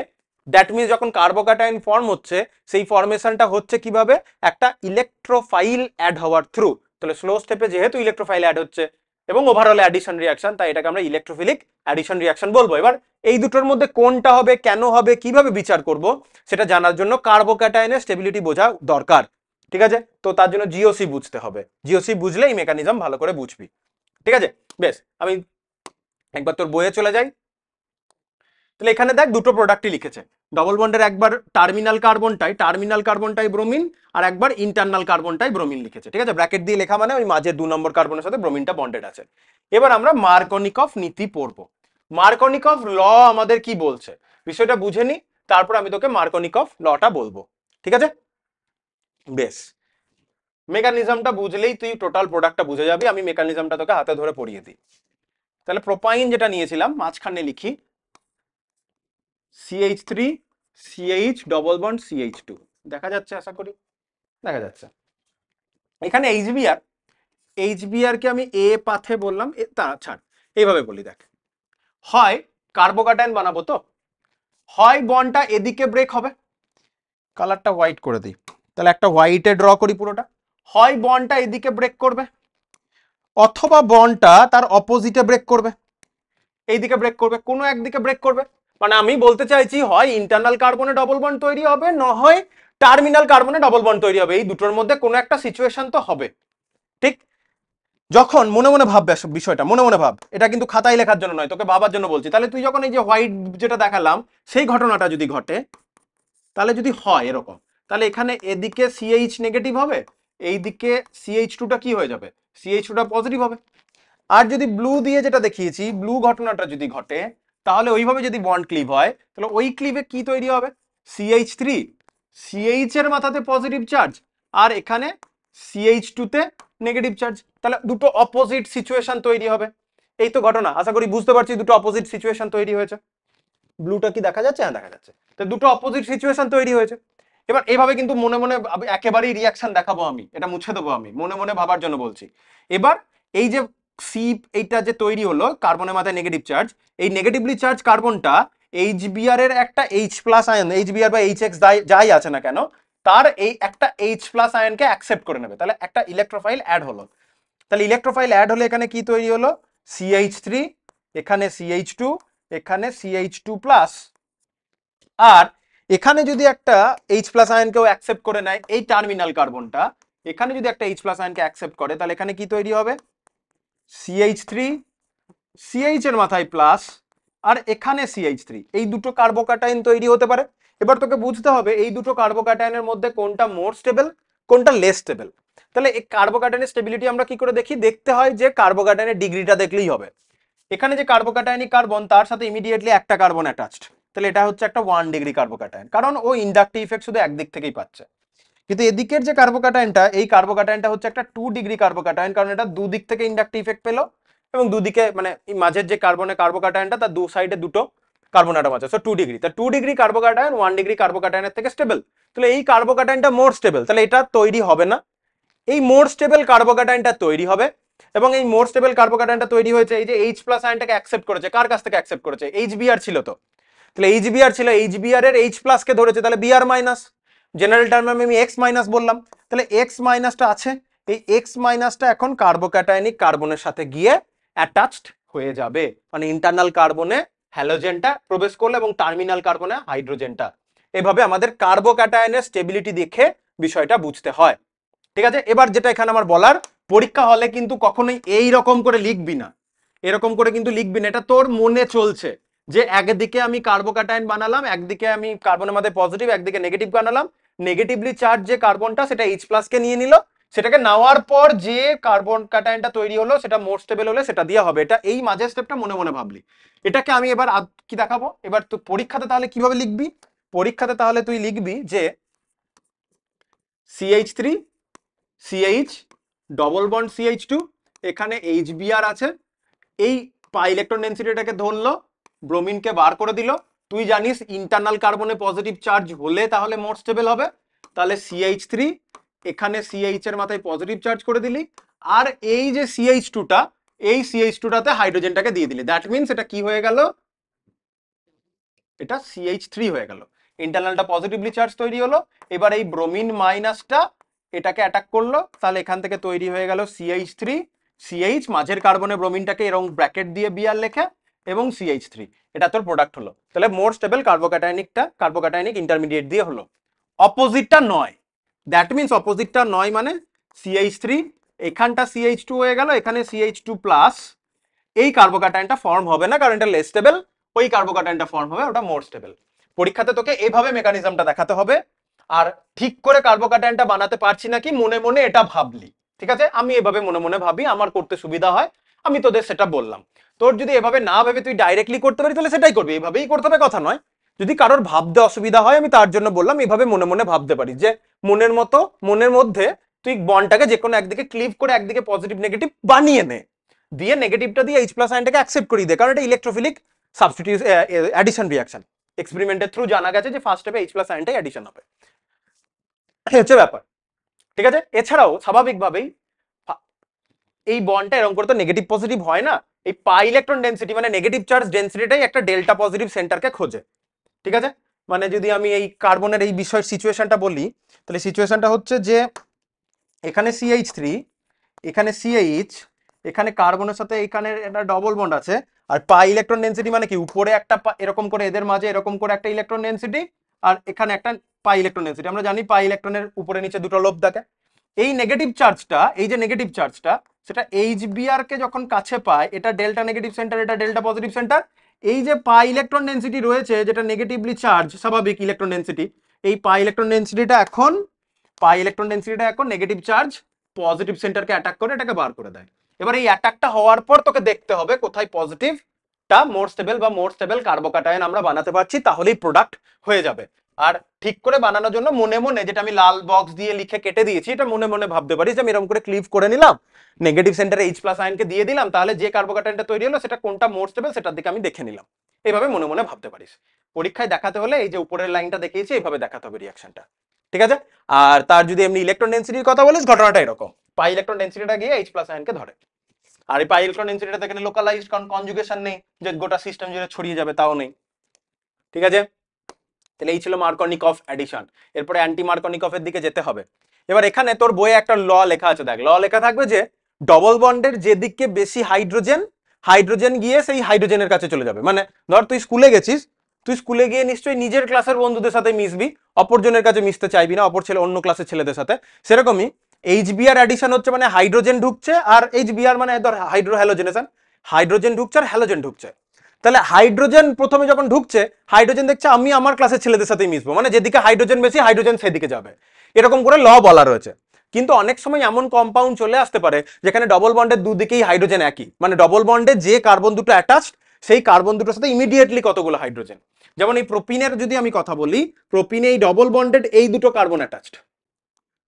দ্যাট মিনস যখন কার্বোক্যাটায়ন ফর্ম হচ্ছে, সেই ফর্মেশনটা হচ্ছে কিভাবে, একটা ইলেকট্রোফাইল অ্যাড হওয়ার থ্রু। তাহলে স্লো স্টেপে যেহেতু ইলেকট্রোফাইল অ্যাড হচ্ছে এবং ওভারঅল অ্যাডিশন রিঅ্যাকশন, তাই এটাকে আমরা ইলেকট্রোফিলিক অ্যাডিশন রিঅ্যাকশন বলবো। এবার এই দুটোর মধ্যে কোনটা হবে, কেন হবে, কিভাবে বিচার করব, সেটা জানার জন্য কার্বোক্যাটায়নের স্টেবিলিটি বোঝা দরকার। ঠিক আছে? তো তার জন্য জিওসি বুঝতে হবে, জিওসি বুঝলে এই মেকানিজম ভালো করে বুঝবি। ঠিক আছে? বেশ, আমি একবার তোর বইয়ে চলে যাই। তাহলে এখানে দেখ দুটো প্রোডাক্টই লিখেছে, ডবল বন্ডের একবার টার্মিনাল কার্বনটাই ব্রোমিন, আর একবার ইন্টারনাল কার্বনটাই ব্রোমিন লিখেছে। ঠিক আছে? ব্র্যাকেট দিয়ে লেখা মানে ওই মাঝে 2 নম্বর কার্বনের সাথে ব্রোমিনটা বন্ডেড আছে। এবার আমরা মার্কনিকফ নীতি পড়বো। মার্কনিকফ ল আমাদের কি বলছে বিষয়টা বুঝে নি, তারপর আমি তোকে মার্কনিকফ লটা বলবো। ঠিক আছে? বেশ, মেকানিজমটা বুঝলেই তুই টোটাল প্রোডাক্টটা বুঝে যাবি। আমি মেকানিজমটা তোকে হাতে ধরে পড়িয়ে দিই। তাহলে প্রোপাইন যেটা নিয়েছিলাম, মাঝখানে লিখি CH3 CH double bond CH2, দেখা যাচ্ছে? আশা করি দেখা যাচ্ছে। এখানে HBr কে আমি এ পাথে বললাম, তা ছাড়, এইভাবে বলি দেখ, হয় কার্বোক্যাটায়ন বানাবো, তো হয় বন্ডটা এদিকে ব্রেক হবে, কালারটা হোয়াইট করে দিই, তাহলে একটা হোয়াইটে ড্র করি পুরোটা, হয় বন্ডটা এদিকে ব্রেক করবে, অথবা বন্ডটা তার অপোজিটে ব্রেক করবে, এইদিকে ব্রেক করবে, কোনো একদিকে ব্রেক করবে। মানে আমি বলতে চাইছি, হয় ইন্টারনাল কার্বনে ডবল বন্ড তৈরি হবে, না হয় টার্মিনাল কার্বনে ডবল বন্ড তৈরি হবে, এই দুটোর মধ্যে কোনো একটা সিচুয়েশন তো হবে। ঠিক? যখন মনে মনে ভাব বিষয়টা, মনে মনে ভাব, এটা কিন্তু খাতায় লেখার জন্য নয়, তোকে ভাবার জন্য বলছি। তাহলে তুই যখন এই যে হোয়াইট যেটা দেখালাম, সেই ঘটনাটা যদি ঘটে, তাহলে যদি হয় এরকম, তাহলে এখানে এদিকে CH নেগেটিভ হবে, এইদিকে CH2টা কি হয়ে যাবে, CH2টা পজিটিভ হবে। আর যদি ব্লু দিয়ে যেটা দেখিয়েছি, ব্লু ঘটনাটা যদি ঘটে, তাহলে ওইভাবে যদি বন্ড ক্লিভ হয়, তাহলে ওই ক্লিভে কি তৈরি হবে, CH3, CH এর মাথাতে পজিটিভ চার্জ, আর এখানে CH2 তে নেগেটিভ চার্জ, তাহলে দুটো অপোজিট সিচুয়েশন তৈরি হবে। এই তো ঘটনা, আশা করি বুঝতে পারছি দুটো অপোজিট সিচুয়েশন তৈরি হয়েছে। ব্লুটা কি দেখা যাচ্ছে? হ্যাঁ দেখা যাচ্ছে। তো দুটো অপোজিট সিচুয়েশন তৈরি হয়েছে। এবার এইভাবে কিন্তু মনে মনে একেবারেই রিয়াকশন দেখাবো আমি, এটা মুছে দেবো আমি, মনে মনে ভাবার জন্য বলছি। এবার এই যে এইটা যে তৈরি হলো, কার্বনের মাথায় নেগেটিভ চার্জ, এই নেগেটিভলি চার্জ কার্বনটা HBr এর একটা H প্লাস আয়ন, HBr বা HX যাই আছে না কেন, তার এই একটা H প্লাস আয়নকে অ্যাকসেপ্ট করে নেবে, তাহলে একটা ইলেকট্রোফাইল অ্যাড হলো। তাহলে ইলেকট্রোফাইল অ্যাড হলে এখানে কি তৈরি হলো, CH3, এখানে CH2, এখানে CH2 প্লাস, আর এখানে যদি একটা H প্লাস আয়নকেও অ্যাকসেপ্ট করে নেয়, এই টার্মিনাল কার্বনটা এখানে যদি একটা H প্লাস আয়নকে অ্যাকসেপ্ট করে, তাহলে এখানে কি তৈরি হবে, CH3, CH এর মাথায় প্লাস, আর এখানে CH3, এই দুটো কার্বোক্যাটায়ন তৈরি হতে পারে। এবার তোকে বুঝতে হবে এই দুটো কার্বোক্যাটায়নের মধ্যে কোনটা মোর স্টেবল, কোনটা লেস স্টেবল। তাহলে এই কার্বোক্যাটায়নের স্টেবিলিটি আমরা কি করে দেখি, দেখতে হয় যে কার্বোক্যাটায়নের ডিগ্রিটা দেখলেই হবে। এখানে যে কার্বোক্যাটায়নিক কার্বন, তার সাথে ইমিডিয়েটলি একটা কার্বন অ্যাটাচড, তাহলে এটা হচ্ছে একটা 1 ডিগ্রি কার্বোক্যাটায়ন, কারণ ও ইন্ডাকটিভ ইফেক্ট শুধু একদিক থেকেই পাচ্ছে। কিন্তু এদিকের যে কার্বোক্যাটায়নটা, এই কার্বোক্যাটায়নটা হচ্ছে একটা 2 ডিগ্রি কার্বোক্যাটায়ন, কারণ এটা দুদিক থেকে ইন্ডাকটিভ ইফেক্ট পেলো, এবং দুদিকে মানে এই মাঝের যে কার্বোক্যাটায়নটা, তার দু সাইডে দুটো কার্বন অ্যাটম আছে, সো 2 ডিগ্রি। তা 2 ডিগ্রি কার্বোক্যাটায়ন 1 ডিগ্রি কার্বোক্যাটায়নের থেকে স্টেবল, তাহলে এই কার্বোক্যাটায়নটা মোর স্টেবল, তাহলে এটা তৈরি হবে না। এই মোর স্টেবল কার্বোক্যাটায়নটা তৈরি হবে, এবং এই মোর স্টেবল কার্বোক্যাটায়নটা তৈরি হয়েছে এই যে এইচ প্লাস আয়নটাকে অ্যাকসেপ্ট করেছে, কার কাছ থেকে অ্যাকসেপ্ট করেছে, এইচবিআর ছিল তো, তাহলে এইচবিআর ছিল, এইচবিআর এর এইচ প্লাস কে ধরেছে, তাহলে বিআর মাইনাস, জেনারেল টার্মে আমি এক্স মাইনাস বললাম, তাহলে এক্স মাইনাসটা আছে, এই এক্স মাইনাসটা এখন কার্বোক্যাটায়নিক কার্বনের সাথে গিয়ে অ্যাটাচড হয়ে যাবে, মানে ইন্টারনাল কার্বনে হ্যালোজেনটা প্রবেশ করলো এবং টার্মিনাল কার্বনে হাইড্রোজেনটা। এভাবে আমাদের কার্বোক্যাটায়নের স্টেবিলিটি দেখে বিষয়টা বুঝতে হয়। ঠিক আছে, এবার যেটা এখানে আমার বলার, পরীক্ষা হলে কিন্তু কখনোই এই রকম করে লিখবি না, এরকম করে কিন্তু লিখবি না, এটা তোর মনে চলছে যে একদিকে আমি কার্বোক্যাটায়ন বানালাম, একদিকে আমি কার্বনের মধ্যে পজিটিভ একদিকে নেগেটিভ বানালাম, নেগেটিভলি চার্জ যে কার্বনটা সেটা এইচ প্লাস কে নিয়ে নিল, সেটাকে নেওয়ার পর যে কার্বন ক্যাটায়নটা তৈরি হলো সেটা মোর স্টেবল হলে সেটা দিয়ে হবে, এটা এই মাঝের স্টেপটা মনে মনে ভাবলি। এটাকে আমি এবার কি দেখাবো, এবার তো পরীক্ষাতে তাহলে কিভাবে লিখবি, পরীক্ষাতে তাহলে তুই লিখবি যে CH3 CH double bond CH2, এখানে HBr আছে, এই পাই ইলেকট্রন ডেনসিটিটাকে ধরলো, ব্রোমিনকে বার করে দিল, তুই জানিস ইন্টারনাল কার্বনে পজিটিভ চার্জ হলে তাহলে মোর স্টেবল হবে, তাহলে CH3 এখানে CH এর মাথায় পজিটিভ চার্জ করে দিলি, আর এই যে CH2টা, এই CH2টাতে হাইড্রোজেনটাকে দিয়ে দিলি, দ্যাট মিনস এটা কি হয়ে গেল, এটা CH3 হয়ে গেল, ইন্টারনালটা পজিটিভলি চার্জ তৈরি হলো, এবার এই ব্রোমিন মাইনাসটা এটাকে অ্যাটাক করলো, তাহলে এখান থেকে তৈরি হয়ে গেল CH3 CH, মাঝের কার্বনে ব্রোমিনটাকে এরকম ব্র্যাকেট দিয়ে বিআর লেখা এবং CH3, এটা তোর প্রোডাক্ট হলো, তাহলে মোর স্টেবল কার্বোক্যাটায়নিক ইন্টারমিডিয়েট দিয়ে হলো। অপোজিটটা নয়, দ্যাট মিনস অপোজিটটা নয় মানে CH3 এখানটা CH2 হয়ে গেল, এখানে CH2 প্লাস, এই কার্বোক্যাটায়নটা ফর্ম হবে না কারণ এটা লেস স্টেবল, ওই কার্বোক্যাটায়নটা ফর্ম হবে, ওটা মোর স্টেবল। পরীক্ষাতে তোকে এভাবে মেকানিজমটা দেখাতে হবে, আর ঠিক করে কার্বোক্যাটায়নটা বানাতে পারছি নাকি মনে মনে এটা ভাবলি, ঠিক আছে, আমি এভাবে মনে মনে ভাবি, আমার করতে সুবিধা হয়, আমি তোদের সেটা বললাম। তোর যদি এভাবে না ভেবে তুই ডাইরেক্টলি করতে পারি তাহলে সেটাই করবি, এভাবেই করতে হবে কথা নয়, যদি কারোর ভাবতে অসুবিধা হয় আমি তার জন্য বললাম এভাবে মনে মনে ভাবতে পারিস, যে মনের মতো মনের মধ্যে তুই বন্ডটাকে যে কোনো একদিকে ক্লিভ করে একদিকে পজিটিভ নেগেটিভ বানিয়ে নে, দিয়ে নেগেটিভটা দিয়ে এইচ প্লাস আয়নটাকে অ্যাকসেপ্ট করিয়ে দে, কারণ এটা ইলেকট্রোফিলিক সাবস্টিটিউশন অ্যাডিশন রিঅ্যাকশন, এক্সপেরিমেন্টের থ্রু জানা গেছে যে ফার্স্ট স্টেপে এইচ প্লাস আয়নটাই অ্যাডিশন হবে, হচ্ছে ব্যাপার। ঠিক আছে, এছাড়াও স্বাভাবিকভাবেই এই বন্ডটা এরকম করে তো নেগেটিভ পজিটিভ হয় না, এই পাই ইলেকট্রন ডেনসিটি মানে নেগেটিভ চার্জ ডেনসিটিটাই একটা ডেল্টা পজিটিভ সেন্টারকে খোঁজে। ঠিক আছে, মানে যদি আমি এই কার্বনের এই বিষয়ের সিচুয়েশনটা বলি, তাহলে সিচুয়েশনটা হচ্ছে যে এখানে CH3 এখানে CH, এখানে কার্বনের সাথে এখানে একটা ডবল বন্ড আছে, আর পাই ইলেকট্রন ডেনসিটি মানে কি উপরে একটা এরকম করে এদের মাঝে এরকম করে একটা ইলেকট্রন ডেনসিটি, আর এখানে একটা পাই ইলেকট্রন ডেনসিটি, আমরা জানি পাই ইলেকট্রনের উপরে নিচে দুটো লোব থাকে, এই নেগেটিভ চার্জটা, এই যে নেগেটিভ চার্জটা সেটা HBr কে যখন কাছে পায়, এটা ডেল্টা নেগেটিভ সেন্টার, এটা ডেল্টা পজিটিভ সেন্টার, এই যে পাই ইলেকট্রন ডেনসিটি রয়েছে যেটা নেগেটিভলি চার্জ স্বাভাবিক ইলেকট্রন ডেনসিটি, এই পাই ইলেকট্রন ডেনসিটিটা এখন নেগেটিভ চার্জ পজিটিভ সেন্টারকে অ্যাটাক করে এটাকে বার করে দেয়। এবার এই অ্যাটাকটা হওয়ার পর তোকে দেখতে হবে কোথায় পজিটিভটা মোর স্টেবল বা মোর স্টেবল কার্বোক্যাটায়ন আমরা বানাতে পারছি, তাহলেই প্রোডাক্ট হয়ে যাবে। আর ঠিক করে বানানোর জন্য মনে মনে, যেটা আমি লাল বক্স দিয়ে লিখে কেটে দিয়েছি, এটা মনে মনে ভাবতে পারিস যে আমি এরকম করে ক্লিভ করে নিলাম, নেগেটিভ সেন্টারে এইচ প্লাস আয়নকে দিয়ে দিলাম, তাহলে যে কার্বোক্যাটায়নটা তৈরি হলো সেটা কোনটা মোর স্টেবল সেটার দিকে আমি দেখে নিলাম, এইভাবে মনে মনে ভাবতে পারিস। পরীক্ষায় দেখাতে হলে এই যে উপরের লাইনটা দেখিয়েছি এইভাবে দেখাতে হবে রিঅ্যাকশনটা। ঠিক আছে, আর তার যদি এমনি ইলেকট্রন ডেনসিটির কথা বলিস, ঘটনাটা এরকম, পাই ইলেকট্রন ডেনসিটিটা গিয়ে এইচ প্লাস আয়নকে ধরে, আর এই পাই ইলেকট্রন ডেনসিটিটা এখানে লোকালাইজড, কারণ কনজুগেশন নেই যে গোটা সিস্টেম জুড়ে ছড়িয়ে যাবে, তাও নেই। ঠিক আছে, তাহলে এই ছিল মার্কনিকভ অ্যাডিশন, এরপরে অ্যান্টি মার্কনিকভের দিকে যেতে হবে। এবার এখানে তোর বইয়ে একটা ল লেখা আছে, দেখ ল লেখা থাকবে যে ডবল বন্ডের যেদিকে বেশি হাইড্রোজেন, হাইড্রোজেন গিয়ে সেই হাইড্রোজেনের কাছে চলে যাবে, মানে ধর তুই স্কুলে গেছিস, তুই স্কুলে গিয়ে নিশ্চয়ই নিজের ক্লাসের বন্ধুদের সাথে মিশবি, অপরজনের কাছে মিশতে চাইবি না, অপর ছেলে অন্য ক্লাসের ছেলেদের সাথে, সেরকমই HBr অ্যাডিশন হচ্ছে মানে হাইড্রোজেন ঢুকছে, আর HBr মানে ধর হাইড্রো হ্যালোজেনেশন, হাইড্রোজেন ঢুকছে আর হ্যালোজেন ঢুকছে, তাহলে হাইড্রোজেন প্রথমে যখন ঢুকছে, হাইড্রোজেন দেখছে আমি আমার ক্লাসের ছেলেদের সাথেই মিশবো, মানে যেদিকে হাইড্রোজেন বেশি হাইড্রোজেন সেদিকে যাবে, এরকম করে ল বলা রয়েছে। কিন্তু অনেক সময় এমন কম্পাউন্ড চলে আসতে পারে যেখানে ডবল বন্ডের দুদিকেই হাইড্রোজেন একই, মানে ডবল বন্ডে যে কার্বন দুটো অ্যাটাচড সেই কার্বন দুটোর সাথে ইমিডিয়েটলি কতগুলো হাইড্রোজেন, যেমন এই প্রোপিনের যদি আমি কথা বলি, প্রোপিনে এই ডবল বন্ডেড এই দুটো কার্বন অ্যাটাচড,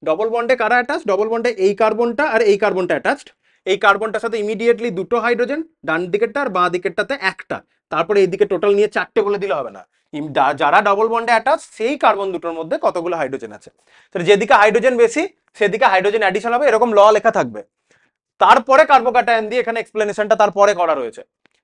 ডবল বন্ডে কারা অ্যাটাচড, ডবল বন্ডে এই কার্বনটা আর এই কার্বনটা অ্যাটাচড, এই কার্বনটার সাথে ইমিডিয়েটলি দুটো হাইড্রোজেন, ডান দিকেরটা আর বাঁ দিকেরটাতে একটা, তারপরে এইদিকে টোটাল নিয়ে চারটে বলে দিলে হবে না, যারা ডবল বন্ডে অ্যাটাচ সেই কার্বন দুটোর মধ্যে কতগুলো হাইড্রোজেন আছে, তাহলে যেদিকে হাইড্রোজেন বেশি সেদিকে হাইড্রোজেন অ্যাডিশন হবে, এরকম ল লেখা থাকবে। তারপরে কার্বোক্যাটায়ন দিয়ে এখানে এক্সপ্লেনেশনটা তারপরে করা রয়েছে।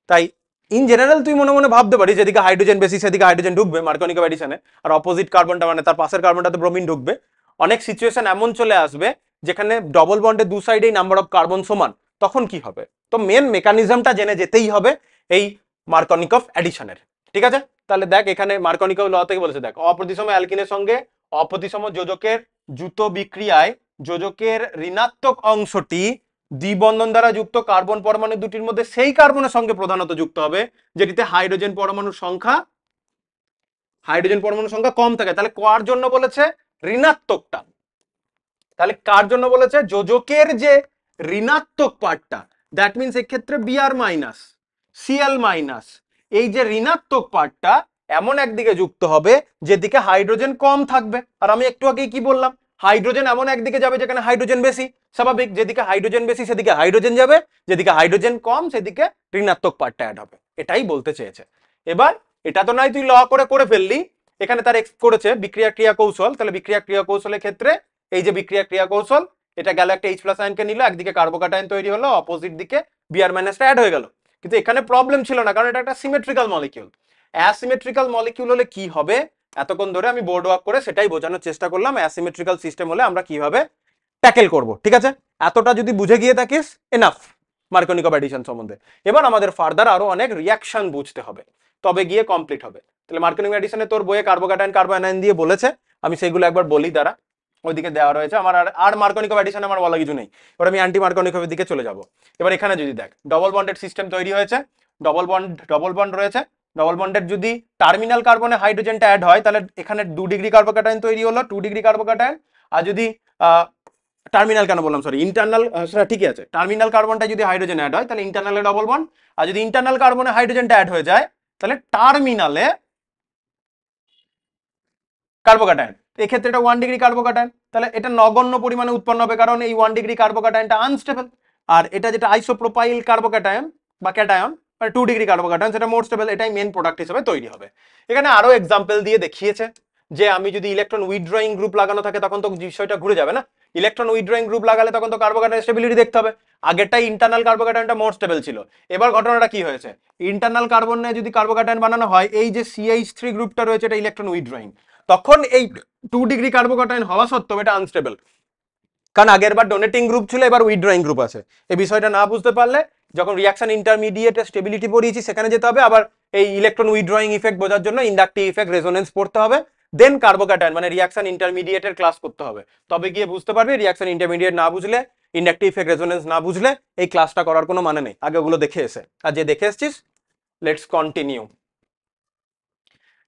তাই ইন জেনারেল তুই মনে মনে ভাবতে পারিস যেদিকে হাইড্রোজেন বেশি সেদিকে হাইড্রোজেন ঢুকবে মার্কনিক অফ অ্যাডিশনে, আর অপোজিট কার্বনটা মানে তার পাশের কার্বনটাতে ব্রোমিন ঢুকবে। অনেক সিচুয়েশন এমন চলে আসবে যেখানে ডবল বন্ডের দু সাইডেই নাম্বার অফ কার্বন সমান, তখন কি হবে? তো মেন মেকানিজমটা জেনে যেতেই হবে এই মার্কনিক অফ অ্যাডিশনের। ঠিক আছে, তাহলে দেখ এখানে মার্কনিক অফ ল থেকে বলেছে, দেখ অপ্রতিসম অ্যালকিনের সঙ্গে অপ্রতিসম যোজকের যুত বিক্রিয়ায় যোজকের ঋণাত্মক অংশটি দ্বিবন্ধন দ্বারা যুক্ত কার্বন পরমাণু দুটির মধ্যে সেই কার্বনের সঙ্গে প্রধানত যুক্ত হবে যেটিতে হাইড্রোজেন পরমাণুর সংখ্যা কম থাকে। তাহলে কার জন্য বলেছে? ঋণাত্মকটা। তাহলে কার জন্য বলেছে? যোজকের যে ঋণাত্মক পার্টটা, দ্যাট মিনস এক্ষেত্রে বিআর মাইনাস সিএল মাইনাস, এই যে ঋণাত্মক পার্টটা এমন একদিকে যুক্ত হবে যেদিকে হাইড্রোজেন কম থাকবে। আর আমি একটু আগেই কি বললাম, হাইড্রোজেন এমন একদিকে যাবে যেখানে হাইড্রোজেন বেশি, স্বাভাবিক যেদিকে হাইড্রোজেন বেশি সেদিকে হাইড্রোজেন যাবে, যেদিকে হাইড্রোজেন কম সেদিকে ঋণাত্মক পার্টটা অ্যাড হবে। এটাই বলতে চেয়েছে। এবার এটা তো নয় তুই ল করে ফেললি, এখানে তার এক্স করেছে বিক্রিয়া ক্রিয়া কৌশল। তাহলে বিক্রিয়া ক্রিয়া কৌশলের ক্ষেত্রে এই যে বিক্রিয়া ক্রিয়া কৌশল, এটা গেল একটা H+ আয়নকে নিল, একদিকে কার্বোক্যাটায়ন তৈরি হলো, অপোজিট দিকে Br মাইনাসটা অ্যাড হয়ে গেল। কিন্তু এখানে প্রবলেম ছিল না, কারণ এটা একটা সিমেট্রিক্যাল মলিকিউল। অ্যাসিমেট্রিক্যাল মলিকিউল হলে কি হবে এতক্ষণ ধরে আমি বোর্ড ওয়ার্ক করে সেটাই বোঝানোর চেষ্টা করলাম। অ্যাসিমেট্রিক্যাল সিস্টেম হলে আমরা কিভাবে ট্যাকেল করব। ঠিক আছে, এতটা যদি বুঝে গিয়ে থাকিস এনাফ মার্কনিক অফ অ্যাডিশন সম্বন্ধে। এবার আমাদের ফার্দার আরো অনেক রিয়াকশন বুঝতে হবে, তবে গিয়ে কমপ্লিট হবে। তাহলে মার্কনিক অফ অ্যাডিশনে তোর বইয়ে কার্বোক্যাটায়ন কার্বোঅ্যানায়ন দিয়ে বলেছে, আমি সেগুলো একবার বলি দ্বারা, ওইদিকে দেওয়া রয়েছে। আমার আর মার্কনিক অফ অ্যাডিশনে আমার বলা কিছু নেই। এবার আমি অ্যান্টি মার্কনিক অফের দিকে চলে যাব। এবার এখানে যদি দেখ ডবল বন্ডেড সিস্টেম তৈরি হয়েছে, ডবল বন্ড রয়েছে, ডবল বন্ডের যদি টার্মিনাল কার্বনে হাইড্রোজেনটা অ্যাড হয় তাহলে এখানে 2 ডিগ্রি কার্বোক্যাটায়ন তৈরি হলো, 2 ডিগ্রি কার্বোক্যাটায়ন। আর যদি টার্মিনাল কেন বললাম, সরি ইন্টারনাল, সেটা ঠিকই আছে, টার্মিনাল কার্বনটা যদি হাইড্রোজেন অ্যাড হয় তাহলে ইন্টারনালে ডবল বন্ড, আর যদি ইন্টারনাল কার্বনে হাইড্রোজেনটা অ্যাড হয়ে যায় তাহলে টার্মিনালে কার্বোক্যাটায়ন। এক্ষেত্রে এটা 1 ডিগ্রি কার্বোক্যাটায়ন, তাহলে এটা নগণ্য পরিমাণে উৎপন্ন হবে কারণ এই 1 ডিগ্রি কার্বোক্যাটায়নটা আনস্টেবল। আর এটা যেটা আইসোপ্রোপাইল কার্বোক্যাটায়ন বা ক্যাটায়ন মানে 2 ডিগ্রি কার্বোক্যাটায়ন, সেটা মোর স্টেবল, এটাই মেন প্রোডাক্ট হিসেবে তৈরি হবে। এখানে আরো এক্সাম্পল দিয়ে দেখিয়েছে যে আমি যদি ইলেকট্রন উইথড্রয়িং গ্রুপ লাগানো থাকে তখন তো বিষয়টা ঘুরে যাবে না। ইলেকট্রন উইথড্রয়িং গ্রুপ লাগালে তখন তো কার্বোক্যাটায়ন স্টেবিলিটি দেখতে হবে। আগেরটাই ইন্টারনাল কার্বোক্যাটায়নটা মোর স্টেবল ছিল। এবার ঘটনাটা কি হয়েছে, ইন্টারনাল কার্বনে যদি কার্বোক্যাটায়ন বানানো হয়, এই যে CH3 গ্রুপটা রয়েছে এটা ইলেকট্রন উইথড্রয়িং, তখন এই 2 ডিগ্রি কার্বোক্যাটায়ন হওয়া সত্ত্বেও এটা আনস্টেবল, কারণ আগের বার ডোনেটিং গ্রুপ ছিল এবার উইথড্রয়িং গ্রুপ আছে। এই বিষয়টা না বুঝতে পারলে যখন রিঅ্যাকশন ইন্টারমিডিয়েট স্টেবিলিটি পড়িয়েছি সেখানে যেতে হবে, আবার এই ইলেকট্রন উইথড্রয়িং ইফেক্ট বোঝার জন্য ইন্ডাকটিভ ইফেক্ট রেজোনেন্স পড়তে হবে, দেন কার্বোক্যাটায়ন মানে রিঅ্যাকশন ইন্টারমিডিয়েটের ক্লাস করতে হবে, তবে গিয়ে বুঝতে পারবে। রিঅ্যাকশন ইন্টারমিডিয়েট না বুঝলে, ইন্ডাকটিভ ইফেক্ট রেজোনেন্স না বুঝলে এই ক্লাসটা করার কোনো মানে নেই। আগে ওগুলো দেখে এসে, আর যে দেখে এসছিস লেটস কন্টিনিউ।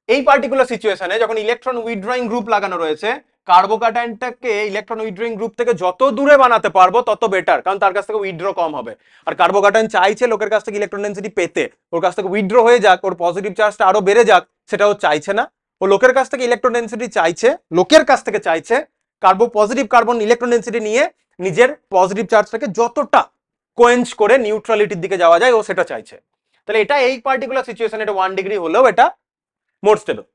এই পার্টিকুলার সিচুয়েশনে যখন ইলেকট্রন উইথড্রয়িং গ্রুপ লাগানো রয়েছে, কার্বোক্যাটায়নটাকে ইলেকট্রন উইথড্রয়িং গ্রুপ থেকে যত দূরে বানাতে পারবো তত বেটার, কারণ তার কাছ থেকে উইথড্র কম হবে। আর কার্বোক্যাটায়ন চাইছে লোকের কাছ থেকে ইলেকট্রন ডেনসিটি পেতে, ওর কাছ থেকে উইথড্র হয়ে যাক, ওর পজিটিভ চার্জটা আরো বেড়ে যাক, সেটাও চাইছে না। ও লোকের কাছ থেকে ইলেকট্রন ডেনসিটি চাইছে, লোকের কাছ থেকে চাইছে পজিটিভ কার্বন ইলেকট্রন ডেনসিটি নিয়ে নিজের পজিটিভ চার্জটাকে যতটা কোয়েঞ্চ করে নিউট্রালিটির দিকে যাওয়া যায় ও সেটা চাইছে। তাহলে এটা এই পার্টিকুলার সিচুয়েশনে এটা 1 ডিগ্রি হলেও এটা মোর স্টেবল।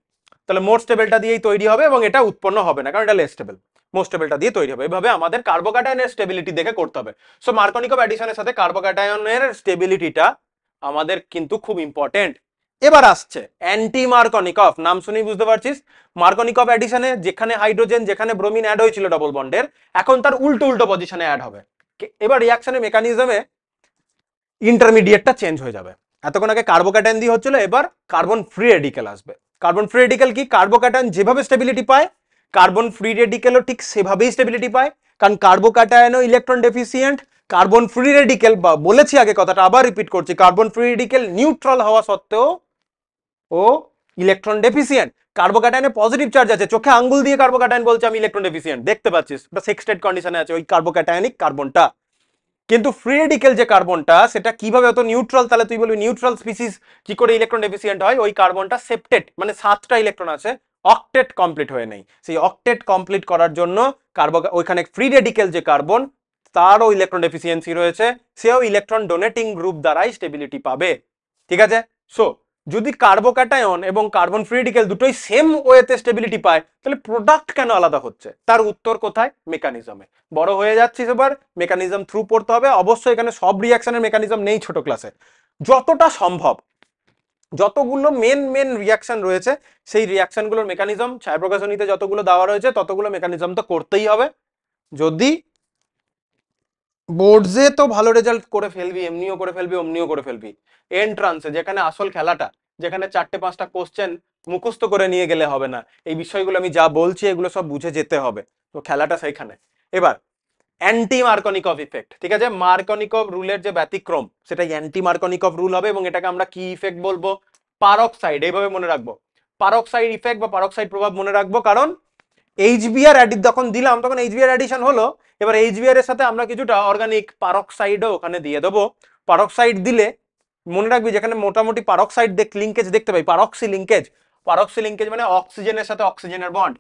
তাহলে মোর স্টেবলটা দিয়েই তৈরি হবে এবং এটা উৎপন্ন হবে না কারণ এটা লেস স্টেবল। মোর স্টেবলটা দিয়ে তৈরি হবে। এভাবে আমাদের কার্বোক্যাটায়নের স্টেবিলিটি দেখে করতে হবে। সো মার্কনিক অফ অ্যাডিশনের সাথে কার্বোক্যাটায়নের স্টেবিলিটিটা আমাদের কিন্তু খুব ইম্পর্টেন্ট। এবার আসছে অ্যান্টি মার্কনিক অফ, নাম শুনেই বুঝতে পারছিস মার্কনিক অফ অ্যাডিশনে যেখানে হাইড্রোজেন যেখানে ব্রোমিন অ্যাড হয়েছিল ডবল বন্ডের, এখন তার উল্টো উল্টো পজিশনে অ্যাড হবে। এবার রিঅ্যাকশনের মেকানিজমে ইন্টারমিডিয়েটটা চেঞ্জ হয়ে যাবে। এতক্ষণ আগে কার্বোক্যাটায়ন দিয়ে হচ্ছিল, এবার কার্বন ফ্রি রেডিকেল আসবে। কার্বন ফ্রি রেডিকেল কি, কার্বোক্যাটায়ন যেভাবে স্টেবিলিটি পায় কার্বন ফ্রি রেডিকেলও ঠিক সেভাবেই স্টেবিলিটি পায়, কারণ কার্বোক্যাটায়নও electron deficient. Carbon free radical বা বলেছি আগে কথাটা আবার রিপিট করছি, কার্বন ফ্রি রেডিকেল নিউট্রাল হওয়া সত্ত্বেও ও ইলেকট্রন ডেফিসিয়েন্ট। কার্বোক্যাটায়নে পজিটিভ চার্জ আছে, চোখে আঙ্গুল দিয়ে কার্বোক্যাটায়ন বলছে আমি ইলেকট্রন ডেফিসিয়েন্ট, দেখতে পাচ্ছিস ওটা সেক্সটেড কন্ডিশনে আছে ওই কার্বোক্যাটায়নিক কার্বনটা। কিন্তু ফ্রি রেডিকেল যে কার্বনটা সেটা কিভাবে হতো নিউট্রাল, তাহলে তুই বলবি নিউট্রাল স্পিসিস কি করে ইলেকট্রন ডেফিসিয়েন্ট হয়, ওই কার্বনটা সেপ্টেট মানে 7টা ইলেকট্রন আছে, অক্টেট কমপ্লিট হয়ে নেই। সেই অক্টেট কমপ্লিট করার জন্য ওইখানে ফ্রি রেডিকেল যে কার্বন তারও ইলেকট্রন ডেফিসিয়েন্সি রয়েছে, সেও ইলেকট্রন ডোনেটিং গ্রুপ দ্বারাই স্টেবিলিটি পাবে। ঠিক আছে, সো যদি কার্বোক্যাটায়ন এবং কার্বন ফ্রি রেডিকেল দুটোই সেম ওয়েতে স্টেবিলিটি পায়, তাহলে প্রোডাক্ট কেন আলাদা হচ্ছে? তার উত্তর কোথায়? মেকানিজমে। বড় হয়ে যাচ্ছিস এবার, মেকানিজম থ্রু পড়তে হবে। অবশ্যই এখানে সব রিয়াকশনের মেকানিজম নেই ছোট ক্লাসে, যতটা সম্ভব যতগুলো মেন মেন রিয়াকশন রয়েছে সেই রিয়াকশনগুলোর মেকানিজম ছায়াপ্রকাশনীতে যতগুলো দেওয়া রয়েছে ততগুলো মেকানিজম তো করতেই হবে। যদি বোর্ডসে তো ভালো রেজাল্ট করে ফেলবি, এমনিও করে ফেলবি, অমনিও করে ফেলবি। এন্ট্রান্সে যেখানে আসল খেলাটা, যেখানে 4-5টা কোশ্চেন মুখস্থ করে নিয়ে গেলে হবে না, এই বিষয়গুলো আমি যা বলছি এগুলো সব বুঝে যেতে হবে, তো খেলাটা সেইখানে। এবার অ্যান্টি মার্কনিকভ ইফেক্ট, ঠিক আছে, মার্কনিকভ রুলের যে ব্যতিক্রম সেটা অ্যান্টি মার্কনিকভ রুল হবে, এবং এটাকে আমরা কি ইফেক্ট বলবো? পারক্সাইড, এইভাবে মনে রাখবো, পারক্সাইড ইফেক্ট বা পারক্সাইড প্রভাব মনে রাখবো। কারণ এইচবিআর যখন দিলাম তখন এইচবিআর অ্যাডিশন হলো, এবার এইচবিআর এর সাথে আমরা কিছুটা অর্গানিক পারক্সাইডও ওখানে দিয়ে দেবো। পারক্সাইড দিলে মনে রাখবি যেখানে মোটামুটি পারক্সাইড লিঙ্কেজ দেখতে পাই, পারক্সি লিঙ্কেজ, পারক্সি লিঙ্কেজ মানে অক্সিজেনের সাথে অক্সিজেনের বন্ড,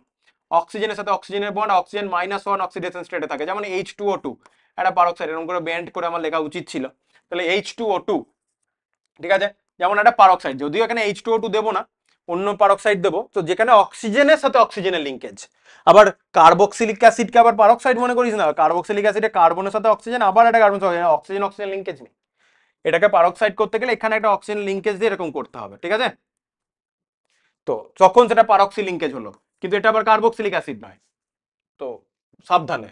অক্সিজেনের সাথে অক্সিজেনের বন্ড, অক্সিজেন -1 অক্সিডেশন স্টেটে থাকে, যেমন H2O2, একটা পারক্সাইড, এরকম করে ব্যান্ড করে আমার লেখা উচিত ছিল, তাহলে H2O2, ঠিক আছে, যেমন একটা পারক্সাইড, যদিও এখানে H2O2 দেবো না, অন্য পারক্সাইড দেবো, তো যেখানে অক্সিজেনের সাথে অক্সিজেনের লিঙ্কেজ। আবার কার্বক্সিলিক অ্যাসিডকে আবার পারক্সাইড মনে করিস না, কার্বক্সিলিক অ্যাসিডে কার্বনের সাথে অক্সিজেন, আবার একটা কার্বন, অক্সিজেন অক্সিজেন লিঙ্কেজ নেই, এটাকে পারক্সাইড করতে গেলে এখানে একটা অক্সিজেন লিঙ্কেজ দিয়ে এরকম করতে হবে, ঠিক আছে। তো তখন সেটা পারক্সি লিঙ্কেজ হলো, কিন্তু এটা আবার কার্বক্সিলিক অ্যাসিড নয়, তো সাবধানে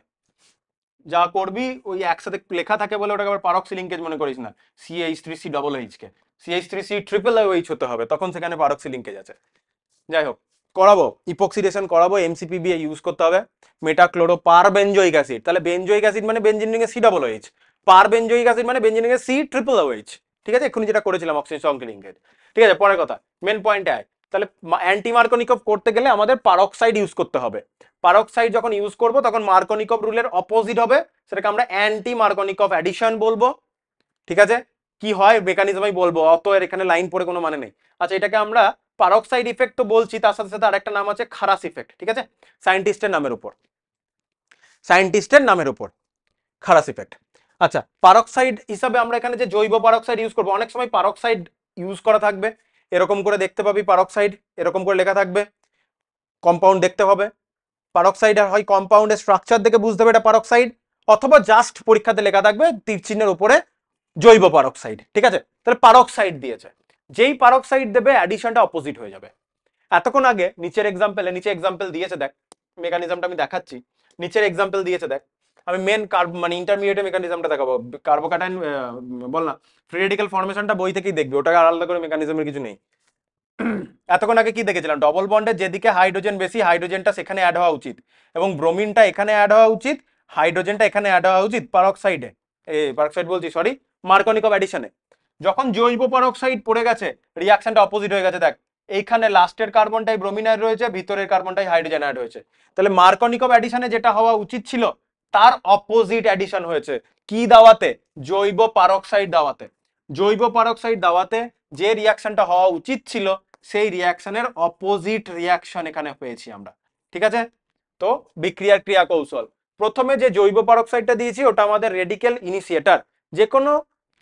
যা করবি ওই একসাথে লেখা থাকে বলে ওটাকে আবার পারক্সি লিঙ্কেজ মনে করিস না, CH3COOH কে CH3C OOH হতে হবে, তখন সেখানে পারক্সি লিঙ্কেজ আছে। যাই হোক, করাবো ইপক্সিডেশন করাবো, MCPB ইউজ করতে হবে, মেটাক্লোরো পার বেঞ্জোইক অ্যাসিড, তাহলে বেঞ্জোইক অ্যাসিড মানে বেঞ্জিন রিং এর COOH, পার বেঞ্জোইক অ্যাসিড মানে বেঞ্জিন রিং এর COOH, ঠিক আছে, এক্ষুনি যেটা করেছিলাম অক্সিজেন সঙ্গে লিঙ্কেজ, ঠিক আছে। পরের কথা, মেন পয়েন্টে আয়, তাহলে অ্যান্টি মার্কনিকভ করতে গেলে আমাদের পারক্সাইড ইউজ করতে হবে। পারক্সাইড যখন ইউজ করব তখন মার্কনিকভ রুলের অপোজিট হবে, সেটাকে আমরা অ্যান্টি মার্কনিকভ অ্যাডিশন বলবো, ঠিক আছে। কি হয় মেকানিজমই বলবো, অত এর এখানে লাইন পড়ে কোনো মানে নেই। আচ্ছা, এটাকে আমরা পারক্সাইড ইফেক্ট তো বলছি, তার সাথে সাথে আরেকটা নাম আছে খারাস ইফেক্ট, ঠিক আছে, সায়েন্টিস্টের নামের উপর, সায়েন্টিস্টের নামের উপর খারাস ইফেক্ট। আচ্ছা, পারক্সাইড হিসাবে আমরা এখানে যে জৈব পারক্সাইড ইউজ করবো, অনেক সময় পারক্সাইড ইউজ করা থাকবে, এরকম করে দেখতে পাবি পারক্সাইড, এরকম করে লেখা থাকবে, কম্পাউন্ড দেখতে হবে, পারক্সাইড আর হয় কম্পাউন্ডের স্ট্রাকচার দেখে বুঝতে হবে এটা পারক্সাইড, অথবা জাস্ট পরীক্ষাতে লেখা থাকবে তীর চিহ্নের উপরে জৈব পারক্সাইড, ঠিক আছে। তাহলে পারক্সাইড দিয়েছে, যেই পারক্সাইড দেবে অ্যাডিশনটা অপোজিট হয়ে যাবে। এতক্ষণ আগে নিচের এক্সাম্পলে, নিচে এক্সাম্পল দিয়েছে দেখ, মেকানিজমটা আমি দেখাচ্ছি, নিচের এক্সাম্পল দিয়েছে দেখ, আমি মেন মানে ইন্টারমিডিয়েট মেকানিজমটা দেখাবো, কার্বোক্যাটায়ন বল না, ফ্রি রেডিক্যাল ফর্মেশনটা বই থেকেই দেখবি, ওটাকে আলাদা করে মেকানিজমের কিছু নেই। এতক্ষণ আগে কি দেখেছিলাম, ডবল বন্ডের যেদিকে হাইড্রোজেন বেশি, হাইড্রোজেনটা সেখানে অ্যাড হওয়া উচিত, এবং ব্রোমিনটা এখানে অ্যাড হওয়া উচিত, হাইড্রোজেনটা এখানে অ্যাড হওয়া উচিত পারক্সাইডে, পারক্সাইড বলছি সরি, মার্কনিকভ অ্যাডিশনে। যখন জৈব পারক্সাইড পড়ে গেছে, রিয়াকশনটা অপোজিট হয়ে গেছে দেখ, এইখানে লাস্টের কার্বনটাই ব্রোমিন অ্যাড রয়েছে, ভিতরের কার্বনটাই হাইড্রোজেন অ্যাড হয়েছে, তাহলে মার্কনিকভ অ্যাডিশনে যেটা হওয়া উচিত ছিল তার অপোজিট অ্যাডিশন হয়েছে, কি দাওয়াতে? জৈব পারক্সাইড দাওয়াতে, জৈব পারক্সাইড দাওয়াতে যে রিয়াকশনটা হওয়া উচিত ছিল সেই রিয়াকশনের অপোজিট রিয়াকশন এখানে পেয়েছি আমরা, ঠিক আছে। তো বিক্রিয়ার ক্রিয়া কৌশল, প্রথমে যে জৈব পারক্সাইডটা দিয়েছি ওটা আমাদের রেডিক্যাল ইনিশিয়েটর, যে কোনো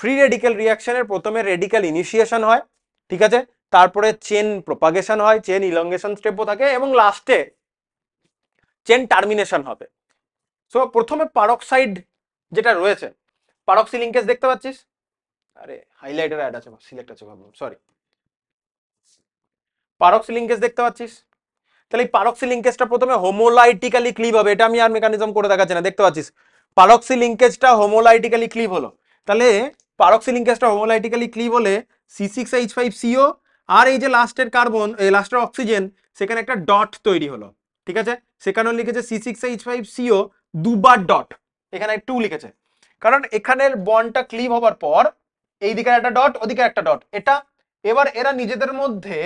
ফ্রি রেডিক্যাল রিয়াকশনের প্রথমে রেডিক্যাল ইনিশিয়েশন হয়, ঠিক আছে, তারপরে চেন প্রপাগেশন হয়, চেন ইলংগেশন স্টেপও থাকে, এবং লাস্টে চেন টার্মিনেশন হবে। সো প্রথমে পারক্সাইড যেটা রয়েছে, পারক্সি লিঙ্কেজ দেখতে পাচ্ছিস, আরে হাইলাইটার অ্যাড আছে, সিলেক্ট আছে ভাবলাম, সরি, পারক্সি লিঙ্কেজ দেখতে পাচ্ছিস, তাহলে এই পারক্সি লিঙ্কেজটা প্রথমে হোমোলাইটিক্যালি ক্লিভ হবে, এটা আমি আর মেকানিজম করে দেখাচ্ছি না, দেখতে পাচ্ছিস পারক্সি লিঙ্কেজটা হোমোলাইটিক্যালি ক্লিভ হলো, তাহলে পারক্সি লিঙ্কেজটা হোমোলাইটিক্যালি ক্লিভ হলে C6H5CO আর এই যে লাস্টের কার্বন, এই লাস্টের অক্সিজেন, সেখানে একটা ডট তৈরি হলো, ঠিক আছে, সেখানেও লিখেছে C6H5CO দুবার ডট, এখানে 2 লিখেছে, কারণ এখানের বন্ডটা ক্লিভ হবার পর এইদিকে একটা ডট, ওদিকে একটা ডট, এটা এবার এরা নিজেদের মধ্যে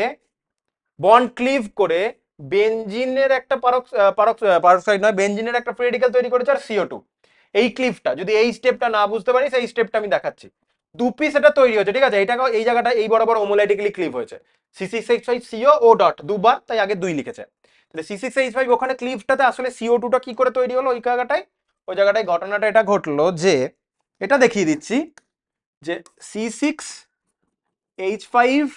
বন্ড ক্লিভ করে বেনজিনের একটা পারক্সাইড নয়, বেনজিনের একটা ফ্রি রেডিক্যাল তৈরি করেছে আর CO2, এই ক্লিভটা যদি এই স্টেপটা না বুঝতে পারিস, এই স্টেপটা আমি দেখাচ্ছি, দু পিস এটা তৈরি হয়েছে, ঠিক আছে, এইটাকে এই জায়গাটা এই বরাবর হোমোলাইটিক্যালি ক্লিভ হয়েছে, C6H5CO ও ডট দুবার, তাই আগে 2 লিখেছে, C6H5 ওখানে ক্লিভটাতে আসলে CO2টা কি করে তৈরি হলো ওই জায়গাটায় ঘটনাটা এটা ঘটলো যে, এটা দেখিয়ে দিচ্ছি যে C6H5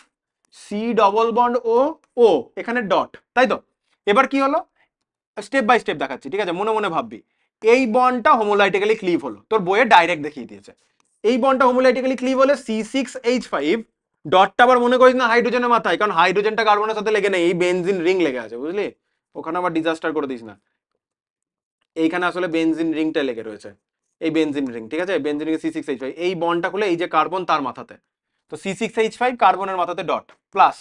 সি ডবল বন্ড ও ও এখানে ডট, তাই তো? এবার কি হলো, স্টেপ বাই স্টেপ দেখাচ্ছি, ঠিক আছে? মনে মনে ভাববি। এই বন্ডটা হোমোলাইটিক্যালি ক্লিভ হলো, তোর বইয়ে ডাইরেক্ট দেখিয়ে দিয়েছে। এই বন্ডটা হোমোলাইটিক্যালি ক্লিভ হলে C6H5, ডটটা আবার মনে করিস না হাইড্রোজেনের মাথায়, কারণ হাইড্রোজেনটা কার্বনের সাথে লেগে নেই, এই বেনজিন রিং লেগে আছে, বুঝলি? ওখানে আবার ডিজাস্টার করে দিস না। এইখানে আসলে বেনজিন রিংটা লেগে রয়েছে, এই বেনজিন রিং, ঠিক আছে? বেনজিন রিং C6H5, এই বন্ডটা খুলে এই যে কার্বন তার মাথাতে, তো C6H5 কার্বনের মাথাতে ডট প্লাস,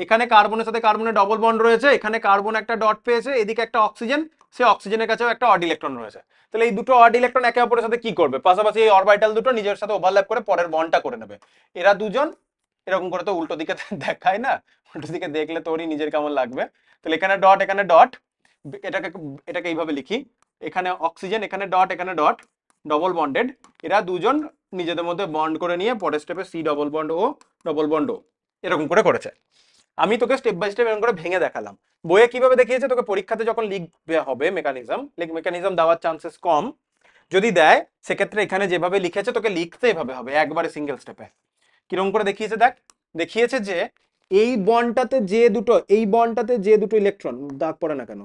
এখানে কার্বনের সাথে কার্বনের ডবল বন্ড রয়েছে, এখানে কার্বন একটা ডট পেয়েছে, এদিকে একটা অক্সিজেন, সে অক্সিজেনের কাছেও একটা অড ইলেকট্রন রয়েছে। তাহলে এই দুটো অড ইলেকট্রন একে অপরের সাথে কি করবে, পাশাপাশি এই অরবিটাল দুটো নিজের সাথে ওভারল্যাপ করে পরের বন্ডটা করে নেবে। এরা দুজন এরকম করে তো উল্টো দিকে দেখায় না, উল্টো দিকে দেখলে তোরই নিজের কেমন লাগবে। তাহলে এখানে ডট এখানে ডট, এটাকে এটাকে এইভাবে লিখি, এখানে অক্সিজেন এখানে ডট এখানে ডট, ডবল বন্ডেড, এরা দুজন নিজেদের মধ্যে বন্ড করে নিয়ে পরের স্টেপে সি ডবল বন্ড ও ডবল বন্ড ও এরকম করে করেছে। আমি তোকে স্টেপ বাই স্টেপ এরকম করে ভেঙে দেখালাম। বইয়ে কিভাবে দেখিয়েছে, তোকে পরীক্ষাতে যখন লিখবে হবে মেকানিজম দেওয়ার চান্সেস কম, যদি দেয় সেক্ষেত্রে এখানে যেভাবে লিখেছে তোকে লিখতে এভাবে হবে, একবারে সিঙ্গেল স্টেপে। কিরকম করে দেখিয়েছে দেখ, দেখিয়েছে যে এই বন্ডটাতে যে দুটো, এই বন্ডটাতে যে দুটো ইলেকট্রন, দাগ পড়ে না কেন,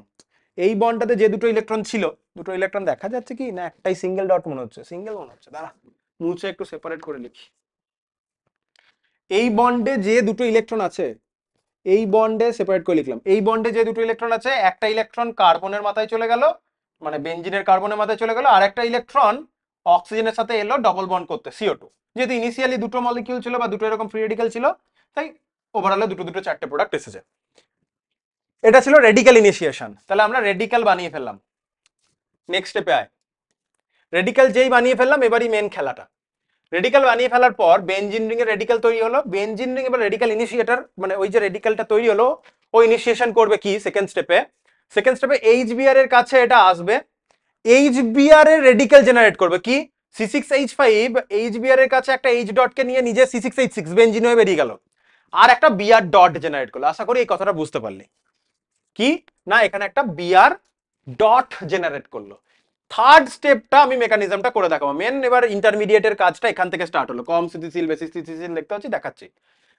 এই বন্ডটাতে যে দুটো ইলেকট্রন ছিল, দুটো ইলেকট্রন দেখা যাচ্ছে কি না, একটাই সিঙ্গেল ডট মনে হচ্ছে, সিঙ্গেল মনে হচ্ছে, দাঁড়া মুছে একটু সেপারেট করে লিখি। এই বন্ডে যে দুটো ইলেকট্রন আছে, এই বন্ডে সেপারেট করে লিখলাম, এই বন্ডে যে দুটো ইলেকট্রন আছে, একটা ইলেকট্রন কার্বনের মাথায় চলে গেল, মানে বেনজিনের কার্বনের মাথায় চলে গেল, আর একটা ইলেকট্রন অক্সিজেনের সাথে এলো ডবল বন্ড করতে CO2। যেহেতু ইনিশিয়ালি দুটো মলিকিউল ছিল বা দুটো এরকম ফ্রি রেডিক্যাল ছিল, তাই ওভারঅলে দুটো দুটো চারটে প্রোডাক্ট এসেছে। এটা ছিল রেডিক্যাল ইনিশিয়েশন। তাহলে আমরা রেডিক্যাল বানিয়ে ফেললাম, নেক্সট স্টেপে আয়। রেডিক্যাল যেই বানিয়ে ফেললাম, এবারই মেন খেলাটা। রেডিক্যাল বানিয়ে ফেলার পর বেনজিন রিং এর রেডিক্যাল তৈরি হলো, বেনজিন রিং এবার রেডিক্যাল ইনিশিয়েটর, মানে ওই যে রেডিক্যালটা তৈরি হলো ও ইনিশিয়েশন করবে কি সেকেন্ড স্টেপে, সেকেন্ড স্টেপে HBr এর কাছে এটা আসবে, HBr এর রেডিক্যাল জেনারেট করবে কি C6H5, HBr এর কাছে একটা H ডট কে নিয়ে নিজে C6H6 বেনজিন হয়ে বেরিয়ে গেল, আর একটা Br ডট জেনারেট করলো। আশা করি এই কথাটা বুঝতে পারলি, কি না এখানে একটা Br ডট জেনারেট করলো। থার্ড স্টেপটা আমি মেকানিজমটা করে দেখাবো, মেন এবার ইন্টারমিডিয়েটের কাজটা এখান থেকে স্টার্ট হলো, কম স্থিতিশীল বেশি স্থিতিশীল দেখতে হচ্ছে, দেখাচ্ছি।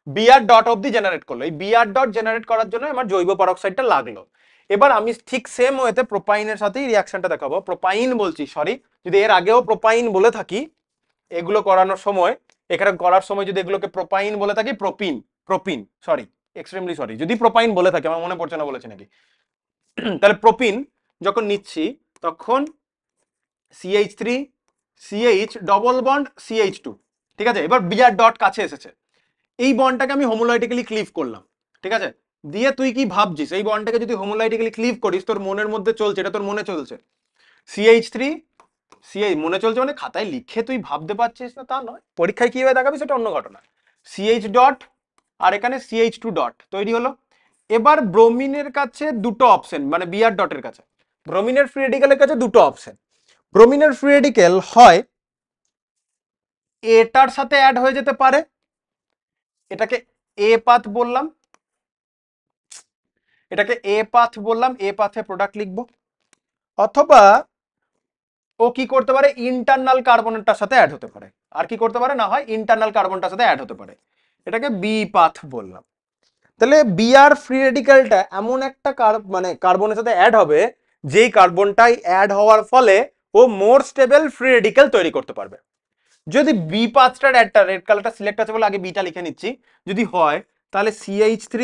Br ডট অবধি জেনারেট করলো, এই Br ডট জেনারেট করার জন্য আমার জৈব পারক্সাইডটা লাগলো। এবার আমি ঠিক সেম ওয়েতে প্রোপাইনের সাথেই রিঅ্যাকশনটা দেখাবো, প্রোপাইন বলছি সরি, যদি এর আগেও প্রোপাইন বলে থাকি এগুলো করানোর সময়, এখানে করার সময় যদি এগুলোকে প্রোপাইন বলে থাকি, প্রোপিন সরি, এক্সট্রিমলি সরি যদি প্রোপাইন বলে থাকি, আমার মনে পড়ছে না বলেছে নাকি। তাহলে প্রোপিন যখন নিচ্ছি তখন CH3 CH double bond CH2, ঠিক আছে? এবার Br ডট কাছে এসেছে, এই বন্ডটাকে আমি হোমোলাইটিক্যালি ক্লিভ করলাম, ঠিক আছে? দিয়ে তুই কি ভাবছিস, এই বন্ডটাকে যদি হোমোলাইটিক্যালি ক্লিভ করিস, তোর মনের মধ্যে চলছে, এটা তোর মনে চলছে CH3 CH, মনে চলছে মানে খাতায় লিখে তুই ভাবতে পারছিস না তা নয়, পরীক্ষায় কিভাবে দেখাবি সেটা অন্য ঘটনা। CH ডট আর এখানে CH2 ডট তৈরি হলো। এবার ব্রোমিনের কাছে দুটো অপশন, মানে Br ডটের কাছে, ব্রোমিনের ফ্রি রেডিক্যালের কাছে দুটো অপশন। ব্রোমিনের ফ্রি রেডিক্যাল হয় এটার সাথে অ্যাড হয়ে যেতে পারে, এটাকে এ পাথ বললাম, এটাকে এ পাথ বললাম, এ পাথে প্রোডাক্ট লিখবো, অথবা ও কি করতে পারে ইন্টারনাল কার্বনটার সাথে অ্যাড হতে পারে, আর কি করতে পারে না হয় ইন্টারনাল কার্বনটার সাথে অ্যাড হতে পারে, এটাকে বি পাথ বললাম। তাহলে Br ফ্রি রেডিক্যালটা এমন একটা মানে কার্বনের সাথে অ্যাড হবে, যেই কার্বনটাই অ্যাড হওয়ার ফলে ও মোর স্টেবল ফ্রি রেডিক্যাল তৈরি করতে পারবে। যদি বি পাথটার একটা রেড কালারটা সিলেক্ট আছে বলে আগে বিটা লিখে নিচ্ছি, যদি হয় তাহলে CH3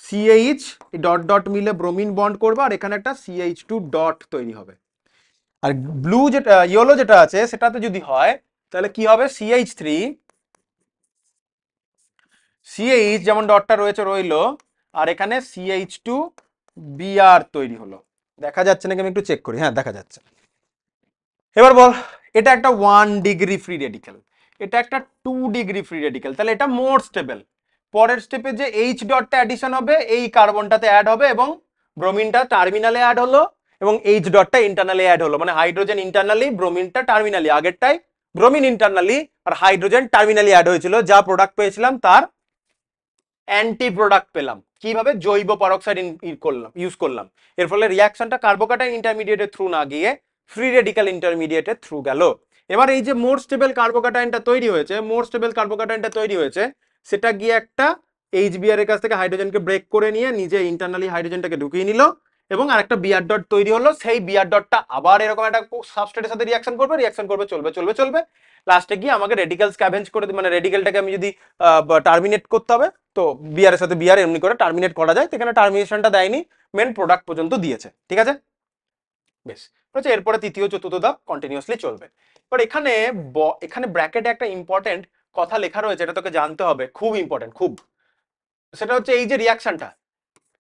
CH ডট ডট মিলে ব্রোমিন বন্ড করবে, আর এখানে একটা CH2 ডট তৈরি হবে। আর ব্লু যেটা ইয়েলো যেটা আছে সেটাতে যদি হয় তাহলে কি হবে CH3 CH যেমন ডটটা রয়েছে রইলো, আর এখানে CH2 Br তৈরি হলো। দেখা যাচ্ছে নাকি আমি একটু চেক করি, হ্যাঁ দেখা যাচ্ছে। এবার বল, এটা একটা 1 ডিগ্রি ফ্রি রেডিক্যাল, এটা একটা 2 ডিগ্রি ফ্রি রেডিক্যাল, তাহলে এটা মোর স্টেবল। পরের স্টেপে যে H ডটটা অ্যাডিশন হবে এই কার্বনটাতে অ্যাড হবে, এবং ব্রোমিনটা টার্মিনালে অ্যাড হলো, এবং H ডটটা ইন্টারনালি অ্যাড হলো, মানে hydrogen internally ব্রোমিনটা terminally, আগেরটাই bromine internally আর হাইড্রোজেন টার্মিনালি অ্যাড হয়েছিল, যা প্রোডাক্ট পেয়েছিলাম তার অ্যান্টি প্রোডাক্ট পেলাম, কিভাবে জৈব পারক্সাইড ইউজ করলাম। এর ফলে রিঅ্যাকশনটা কার্বোক্যাটাইন ইন্টারমিডিয়েটের থ্রু না গিয়ে ফ্রি রেডিক্যাল ইন্টারমিডিয়েটের থ্রু গেল। এবার এই যে মোর স্টেবল কার্বোক্যাটাইনটা তৈরি হয়েছে, মোর স্টেবল কার্বোক্যাটাইনটা তৈরি হয়েছে, সেটা গিয়ে একটা এইচবিআর এর কাছ থেকে হাইড্রোজেনকে ব্রেক করে নিয়ে নিজে ইন্টারনালি হাইড্রোজেনটাকে ঢুকিয়ে নিল এবং আরেকটা বিআর ডট তৈরি হলো। সেই বিআর ডটটা আবার এরকম একটা সাবস্ট্রেটের সাথে রিঅ্যাকশন করবে, চলবে লাস্টে গিয়ে আমাকে রেডিক্যাল স্ক্যাভেঞ্জ করে মানে রেডিক্যালটাকে আমি যদি টার্মিনেট করতে হবে, তো বিআর এর সাথে বিআর এমনি করে টার্মিনেট করা যায়। এখানে টার্মিনেশনটা দেয়নি, মেন প্রোডাক্ট পর্যন্ত দিয়েছে। ঠিক আছে, বেশ। এরপরে তৃতীয় চতুর্থ ধাপ কন্টিনিউয়াসলি চলবে। এবার এখানে এখানে ব্র্যাকেটে একটা ইম্পর্টেন্ট কথা লেখা রয়েছে, এটা তোকে জানতে হবে, খুব ইম্পর্টেন্ট খুব। সেটা হচ্ছে এই যে রিয়াকশনটা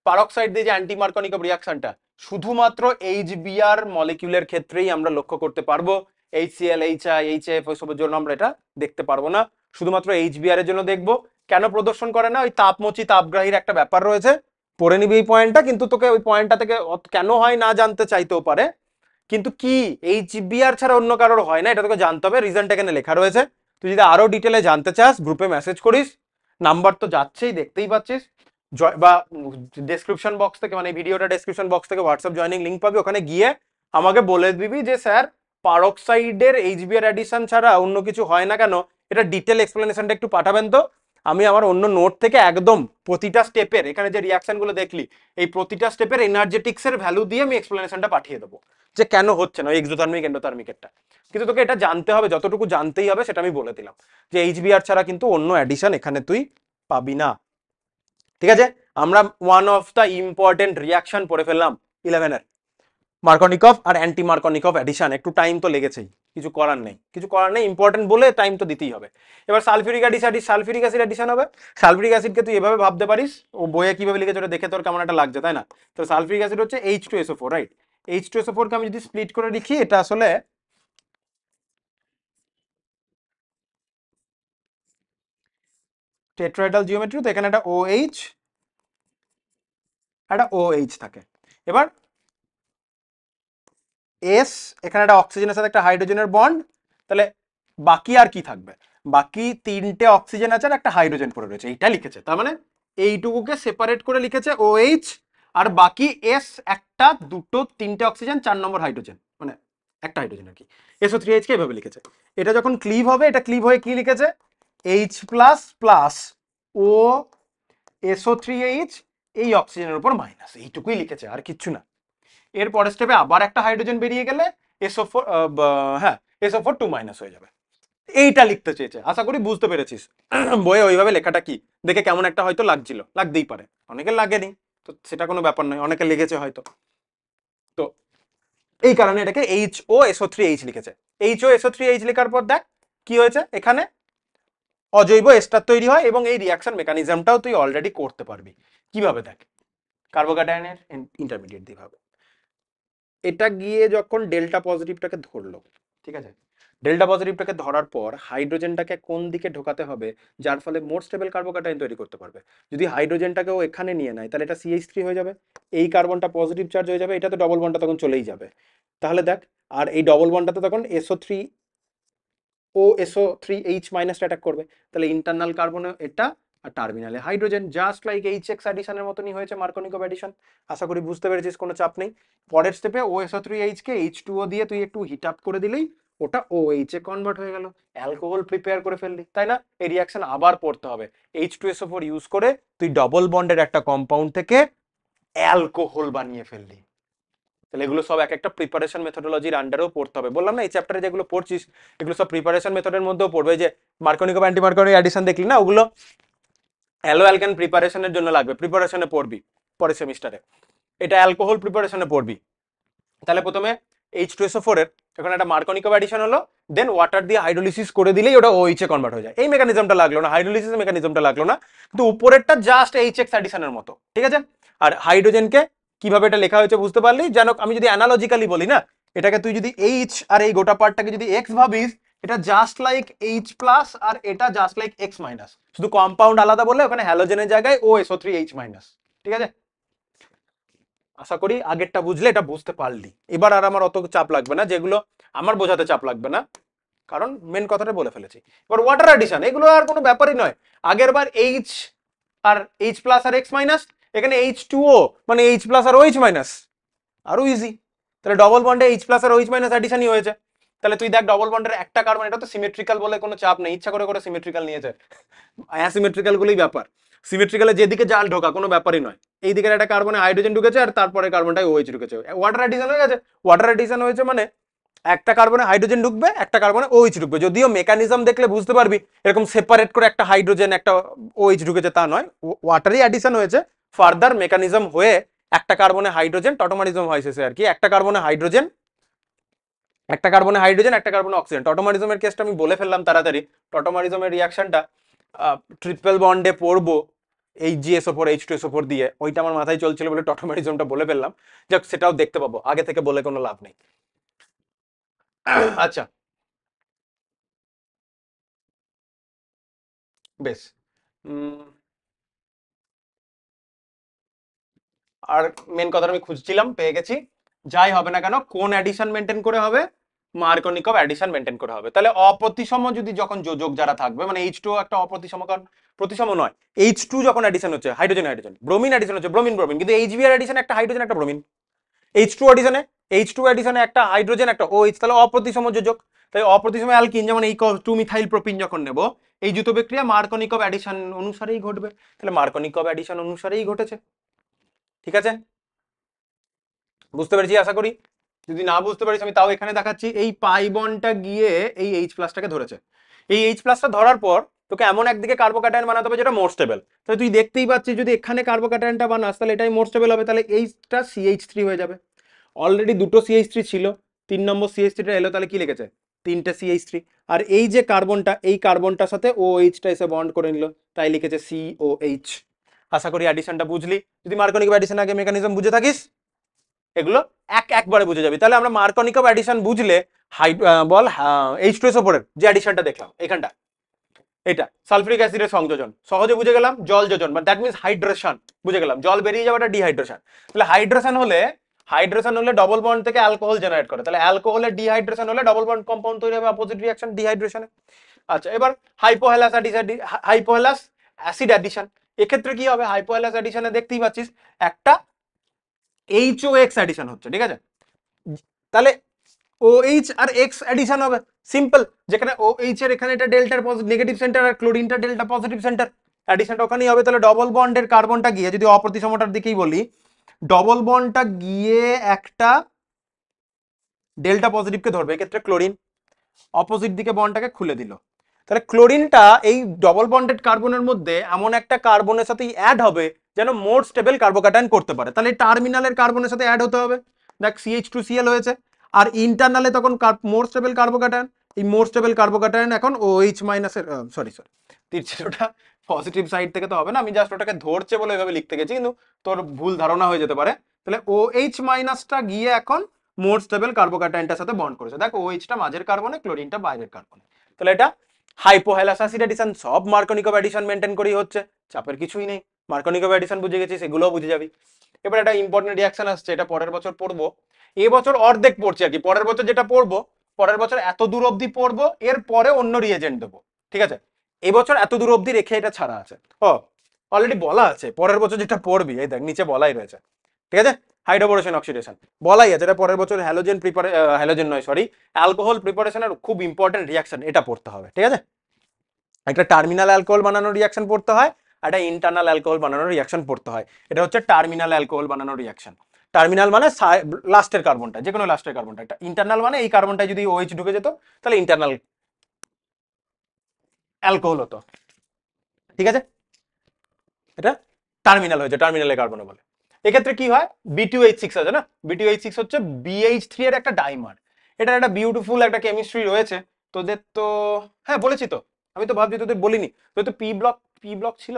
পারক্সাইড দিয়ে যে অ্যান্টি মার্কনিকভ রিয়াকশনটা শুধুমাত্র এইচবিআর মলিকিউলের ক্ষেত্রেই আমরা লক্ষ্য করতে পারবো। এইচসিএল, এইচআই, এইচএফ ওইসবের জন্য আমরা এটা দেখতে পারবো না, শুধুমাত্র এইচবিআর এর জন্য দেখবো। কেন প্রদর্শন করে না? ওই তাপমোচী তাপগ্রাহীর একটা ব্যাপার রয়েছে, পড়ে নিবি এই পয়েন্টটা, কিন্তু তোকে ওই পয়েন্টটা থেকে কেন হয় না জানতে চাইতেও পারে, কিন্তু কি এইচবিআর ছাড়া অন্য কারোর হয় না এটা তোকে জানতে হবে। রিজনটা এখানে লেখা রয়েছে। তুই যদি আরো ডিটেলে জানতে চাস গ্রুপে মেসেজ করিস, নাম্বার তো যাচ্ছেই, দেখতেই পাচ্ছিস, বা ডেসক্রিপশন বক্স থেকে, মানে ভিডিওটা ডেসক্রিপশন বক্স থেকে হোয়াটসঅ্যাপ জয়েনিং লিঙ্ক পাবি, ওখানে গিয়ে আমাকে বলে দিবি যে স্যার পারক্সাইডের এইচবিআর অ্যাডিশন ছাড়া অন্য কিছু হয় না কেন, এটা ডিটেল এক্সপ্লেনেশনটা একটু পাঠাবেন তো। আমি আমার অন্য নোট থেকে একদম প্রতিটা স্টেপের, এখানে যে রিয়াকশন গুলো দেখলি এই প্রতিটা স্টেপের এনার্জেটিক্স এর ভ্যালু দিয়ে আমি এক্সপ্লেনেশনটা পাঠিয়ে দেবো যে কেন হচ্ছে না এক্সোথার্মিক এন্ডোথার্মিকেরটা। কিন্তু তোকে এটা জানতে হবে, যতটুকু জানতেই হবে সেটা আমি বলে দিলাম, যে এইচবিআর ছাড়া কিন্তু অন্য অ্যাডিশন এখানে তুই পাবি না। ঠিক আছে, আমরা one of the important reaction পড়ে ফেললাম 11-এর, মার্কনিকভ আর অ্যান্টি মার্কনিকভ অ্যাডিশন। একটু টাইম তো লেগেছেই, কিছু করার নেই, ইম্পর্টেন্ট বলে টাইম তো দিতেই হবে। এবার সালফিউরিক অ্যাসিড অ্যাডিশন হবে। সালফিউরিক অ্যাসিডকে তুই এভাবে ভাবতে পারিস, ও বইয়ে কিভাবে লিখেছে ওটা দেখে তোর কেমন একটা লাগছে তাই না? তো সালফিউরিক অ্যাসিড হচ্ছে H2SO4, রাইট? H2SO4 কে আমি যদি স্প্লিট করে লিখি, এটা আসলে টেট্রাহেড্রাল জিওমেট্রি, তো এখানে একটা OH একটা OH থাকে। এবার এস, এখানে একটা অক্সিজেনের সাথে একটা হাইড্রোজেনের বন্ড, তাহলে বাকি আর কি থাকবে? বাকি তিনটে অক্সিজেন আছে আর একটা হাইড্রোজেন পড়ে রয়েছে, এইটা লিখেছে। তার মানে এইটুকুকে সেপারেট করে লিখেছে OH, আর বাকি এস, একটা দুটো তিনটে অক্সিজেন 4 নম্বর হাইড্রোজেন, মানে একটা হাইড্রোজেন আর কি, SO3H কে এভাবে লিখেছে। এটা যখন ক্লিভ হবে, এটা ক্লিভ হয়ে কি লিখেছে? H প্লাস প্লাস ও SO3H, এই অক্সিজেনের উপর মাইনাস, এইটুকুই লিখেছে, আর কিচ্ছু না। এর পরের স্টেপে আবার একটা হাইড্রোজেন বেরিয়ে গেলে SO4, হ্যাঁ SO4 2 মাইনাস হয়ে যাবে। এইটা লিখতে চেয়েছে, আশা করি বুঝতে পেরেছিস। বইয়ে ওইভাবে লেখাটা কি দেখে কেমন একটা হয়তো লাগছিল, লাগতেই পারে, অনেকের লাগেনি, তো সেটা কোনো ব্যাপার নয়, অনেকে লেগেছে হয়তো। তো এই কারণে এটাকে HOSO3H লিখেছে। HOSO3H লেখার পর দেখ কি হয়েছে, এখানে অজৈব এস্টার তৈরি হয়, এবং এই রিয়াকশন মেকানিজমটাও তুই অলরেডি করতে পারবি। কিভাবে? দেখ, কার্বোক্যাটায়নের ইন্টারমিডিয়েট দিয়ে ভাবে, এটা গিয়ে যখন ডেল্টা পজিটিভটাকে ধরলো, ঠিক আছে, ডেল্টা পজিটিভটাকে ধরার পর হাইড্রোজেনটাকে কোন দিকে ঢোকাতে হবে যার ফলে মোর স্টেবল কার্বোক্যাটায়ন তৈরি করতে পারবে। যদি হাইড্রোজেনটাকেও এখানে নিয়ে নেয় তাহলে এটা CH3 হয়ে যাবে, এই কার্বনটা পজিটিভ চার্জ হয়ে যাবে, এটা তো ডবল বন্ডটা তখন চলেই যাবে। তাহলে দেখ, আর এই ডবল বন্ডটাতে তখন SO3H মাইনাস অ্যাটাক করবে, তাহলে ইন্টারনাল কার্বনে এটা আর টার্মিনালে হাইড্রোজেন, জাস্ট লাইক HX অ্যাডিশনের মতনই হয়েছে মার্কনিকভ অ্যাডিশন। আশা করি বুঝতে পেরেছিস, কোনো চাপ নেই। পরের স্টেপে OSO3H কে H2O দিয়ে তুই একটু হিট আপ করে দিলেই ওটা OH এ কনভার্ট হয়ে গেল, অ্যালকোহল প্রিপেয়ার করে ফেললি, তাই না? এই রিয়াকশন আবার পড়তে হবে, H2SO4 ইউজ করে তুই ডবল বন্ডের একটা কম্পাউন্ড থেকে অ্যালকোহল বানিয়ে ফেললি। তাহলে এগুলো সব এক একটা প্রিপারেশন মেথোডোলজির আন্ডারেও পড়তে হবে। বললাম না এই চ্যাপ্টারে যেগুলো পড়ছিস এগুলো সব প্রিপারেশন মেথডের মধ্যেও পড়বে। যে মার্কনিকভ অ্যান্টি মার্কনিক অ্যাডিশন দেখলি না, ওগুলো অ্যালো অ্যালকেন প্রিপারেশনের জন্য লাগবে, প্রিপারেশনে পড়বি পরের সেমিস্টারে। এটা অ্যালকোহল প্রিপারেশনে পড়বি। তাহলে প্রথমে H2SO4 এর যখন একটা মার্কনিকভ অ্যাডিশন হলো, দেন ওয়াটার দিয়ে হাইড্রোলিসিস করে দিলেই ওটা OH এ কনভার্ট হয়ে যায়। এই মেকানিজমটা লাগলো না, হাইড্রোলিসিস মেকানিজমটা লাগলো না, কিন্তু উপরেরটা জাস্ট HX অ্যাডিশনের মতো, ঠিক আছে? আর হাইড্রোজেনকে কিভাবে এটা লেখা হয়েছে বুঝতে পারলি? যেন আমি যদি অ্যানালজিক্যালি বলি না, এটাকে তুই যদি H আর এই গোটা পার্টটাকে যদি X ভাবিস, এটা জাস্ট লাইক H প্লাস আর এটা জাস্ট লাইক X মাইনাস, শুধু কম্পাউন্ড আলাদা বললে ওখানে হ্যালোজেনের জায়গায় OSO3H মাইনাস, ঠিক আছে? আশা করি আগেরটা বুঝলে এটা বুঝতে পারলি। এবার আর আমার অত চাপ লাগবে না, যেগুলো আমার বোঝাতে চাপ লাগবে না, কারণ মেন কথাটা বলে ফেলেছি। এবার ওয়াটার অ্যাডিশন, এগুলো আর কোনো ব্যাপারই নয়। আগের বার H আর H প্লাস আর X মাইনাস, এখানে H2O মানে H প্লাস আর OH মাইনাস, আরো ইজি। তাহলে ডবল বন্ডে H প্লাস আর OH মাইনাস অ্যাডিশনই হয়েছে। তাহলে তুই দেখ ডবল বন্ডের একটা কার্বন, এটা তো সিমেট্রিক্যাল বলে কোনো চাপ নেই, ইচ্ছা করে করে সিমেট্রিক্যাল নিয়েছে, অ্যাসিমেট্রিক্যাল গুলোই ব্যাপার। সিমেট্রিক্যালে যেদিকে জাল ঢোকা কোনো ব্যাপারই নয়, এই দিকের একটা কার্বনে হাইড্রোজেন ঢুকেছে আর তারপরে কার্বনটাই ওএইচ ঢুকেছে, ওয়াটার অ্যাডিশন হয়ে গেছে। ওয়াটার অ্যাডিশন হয়েছে মানে একটা কার্বনে হাইড্রোজেন ঢুকবে, একটা কার্বনে ওএইচ ঢুকবে, যদিও মেকানিজম দেখলে বুঝতে পারবি এরকম সেপারেট করে একটা হাইড্রোজেন একটা ওএইচ ঢুকেছে তা নয়, ওয়াটারই অ্যাডিশন হয়েছে, ফার্দার মেকানিজম হয়ে একটা কার্বনে হাইড্রোজেন টটোমারিজম হয় শেষে আর কি, একটা কার্বনে হাইড্রোজেন, একটা কার্বনে হাইড্রোজেন, একটা কার্বনে অক্সিজেন। টটোমারিজমের কেসটা আমি বলে ফেললাম তাড়াতাড়ি, টটোমারিজমের রিয়াকশনটা ট্রিপল বন্ডে পড়বো এই জিএসও4 H2SO4 দিয়ে, ওইটা আমার মাথায় চলছিল বলে টটোমারিজমটা বলে ফেললাম, যাক সেটাও দেখতে পাবো, আগে থেকে বলে কোনো লাভ নেই। আচ্ছা বেশ, আর মেন কথাটা আমি খুঁজছিলাম, পেয়ে গেছি। যাই হবে না কেন কোন অ্যাডিশন মেনটেন করে হবে, মার্কনিকভ অ্যাডিশন মেনটেন করে হবে। তাহলে অপ্রতিসম যদি যখন যোজক যারা থাকবে, মানে H2 একটা অপ্রতিসম, কারণ প্রতিসম নয়, H2 যখন অ্যাডিশন হচ্ছে হাইড্রোজেন হাইড্রোজেন, ব্রোমিন অ্যাডিশন হচ্ছে ব্রোমিন ব্রোমিন, কিন্তু HBr অ্যাডিশনে একটা হাইড্রোজেন একটা ব্রোমিন, H2 অ্যাডিশনে, H2 অ্যাডিশনে একটা হাইড্রোজেন একটা OH, তাহলে অপ্রতিসম যোজক। তাই অপ্রতিসম অ্যালকিন যেমন এই 2 মিথাইল প্রোপিন যখন নেব, এই যুত বিক্রিয়া মার্কনিকভ অ্যাডিশন অনুসারেই ঘটবে, তাহলে মার্কনিকভ অ্যাডিশন অনুসারেই ঘটেছে। ঠিক আছে, বুঝতে পেরেছি আশা করি। যদি না বুঝতে পারিস আমি তাও এখানে দেখাচ্ছি, এই পাই বন্ডটা গিয়ে এই H প্লাসটাকে ধরেছে, এই H প্লাসটা ধরার পর তোকে এমন একদিকে কার্বোক্যাটায়ন বানাতে হবে যেটা মোর স্টেবল, তাহলে তুই দেখতেই পাচ্ছিস যদি এখানে কার্বোক্যাটায়নটা বানাস তাহলে এটাই মোর স্টেবল হবে, তাহলে এইটা CH3 হয়ে যাবে। অলরেডি দুটো CH3 ছিল, 3 নম্বর CH3টা এলো, তাহলে কি লিখেছে 3টে CH3, আর এই যে কার্বনটা, এই কার্বনটার সাথে OH-টা এসে বন্ড করে নিল, তাই লিখেছে COH। আশা করি অ্যাডিশনটা বুঝলি, যদি মার্কনিক অ্যাডিশন আগে মেকানিজম বুঝে থাকিস এগুলো একবারে বুঝে যাবি। তাহলে আমরা মার্কনিকভ অ্যাডিশন বুঝলে বল H2SO4 এর যে অ্যাডিশনটা দেখলাম এখানটা, এটা সালফিউরিক অ্যাসিডের সংযোজন সহজে বুঝে গেলাম, জল যোজন বাট দ্যাট মিন্স হাইড্রেশন বুঝে গেলাম, জল বেরিয়ে যাওয়াটা ডিহাইড্রেশন। তাহলে হাইড্রেশন হলে ডবল বন্ড থেকে অ্যালকোহল জেনারেট করে, তাহলে অ্যালকোহলের ডিহাইড্রেশন হলে ডবল বন্ড কম্পাউন্ড তৈরি হবে, অপোজিট রিঅ্যাকশন ডিহাইড্রেশনে। আচ্ছা এবার হাইপোহেলাস অ্যাসিড অ্যাডিশন, এক্ষেত্রে কি হবে, হাইপোহেলাস অ্যাডিশনে দেখতেই পাচ্ছিস একটা HOX অ্যাডিশন হচ্ছে, ঠিক আছে, তাহলে OH আর X অ্যাডিশন হবে, সিম্পল, যেখানে OH এর এখানে এটা ডেল্টার নেগেটিভ সেন্টার আর ক্লোরিনটা ডেল্টা পজিটিভ সেন্টার, অ্যাডিশনটা ওখানেই হবে। তাহলে ডবল বন্ডের কার্বনটা গিয়ে, যদি অপ্রতিসমতার দিকেই বলি, ডবল বন্ডটা গিয়ে একটা ডেল্টা পজিটিভকে ধরবে, এক্ষেত্রে ক্লোরিন, অপোজিট দিকে বন্ডটাকে খুলে দিল, তাহলে ক্লোরিনটা এই ডবল বন্ডেড কার্বনের মধ্যে এমন একটা কার্বনের সাথে অ্যাড হবে যেন মোর স্টেবল কার্বোক্যাটায়ন করতে পারে, তাহলে টার্মিনালের কার্বনের সাথে অ্যাড হতে হবে, দেখ CH2Cl হয়েছে, আর ইন্টারনালে তখন মোর স্টেবল কার্বোক্যাটায়ন, এই মোর স্টেবল কার্বোক্যাটায়ন এখন OH মাইনাসের সরি ওটা পজিটিভ সাইড থেকে তো হবে না, আমি জাস্ট ওটাকে ধরছে বলে এভাবে লিখতে গেছি, কিন্তু তোর ভুল ধারণা হয়ে যেতে পারে। তাহলে OH মাইনাসটা গিয়ে এখন মোর স্টেবল কার্বোক্যাটায়নটার সাথে বন্ড করেছে, দেখ OH-টা মাঝের কার্বনে, ক্লোরিনটা বাইরের কার্বনে, তাহলে এটা হাইপোহেলাস অ্যাসিড অ্যাডিশন, সব মার্কনিকভ অ্যাডিশন মেনটেন করেই হচ্ছে, চাপের কিছুই নেই। মার্কনিকভ অ্যাডিশন বুঝে গেছিস, এগুলোও বুঝে যাবি। এবার একটা ইম্পর্টেন্ট রিঅ্যাকশন আসছে, এটা পরের বছর পড়বো, এবছর অর্ধেক পড়ছি আর কি, পরের বছর যেটা পড়বো, পরের বছর এত দূর অবধি পড়বো, এর পরে অন্য রিএজেন্ট দেবো, ঠিক আছে, এবছর এত দূর অবধি রেখে এটা ছাড়া আছে, ও অলরেডি বলা আছে পরের বছর যেটা পড়বি, এই দেখ নিচে বলাই রয়েছে, ঠিক আছে, হাইড্রোবোরেশন অক্সিডেশন বলাই আছে, এটা পরের বছর হ্যালোজেন হ্যালোজেন নয় সরি অ্যালকোহল প্রিপারেশনের খুব ইম্পর্টেন্ট রিঅ্যাকশন, এটা পড়তে হবে, ঠিক আছে, একটা টার্মিনাল অ্যালকোহল বানানোর রিঅ্যাকশন পড়তে হয়, একটা ইন্টারনাল অ্যালকোহল বানানোর রিঅ্যাকশন পড়তে হয়, এটা হচ্ছে টার্মিনাল অ্যালকোহল বানানোর রিঅ্যাকশন। টার্মিনাল মানে লাস্টের কার্বনটা, যে কোনো লাস্টের কার্বনটা, একটা ইন্টারনাল মানে এই কার্বনটা যদি OH ঢুকে যেত তাহলে ইন্টারনাল অ্যালকোহল হতো, ঠিক আছে, এটা টার্মিনাল হয়েছে, টার্মিনালের কার্বন বলে। এক্ষেত্রে কি হয়, B2H6 আছে না, B2H6 হচ্ছে BH3 এর একটা ডাইমার, এটার একটা বিউটিফুল একটা কেমিস্ট্রি রয়েছে, তোদের তো হ্যাঁ বলেছি তো, আমি তো ভাবছি তোদের বলিনি, তোদের তো পি ব্লক ছিল,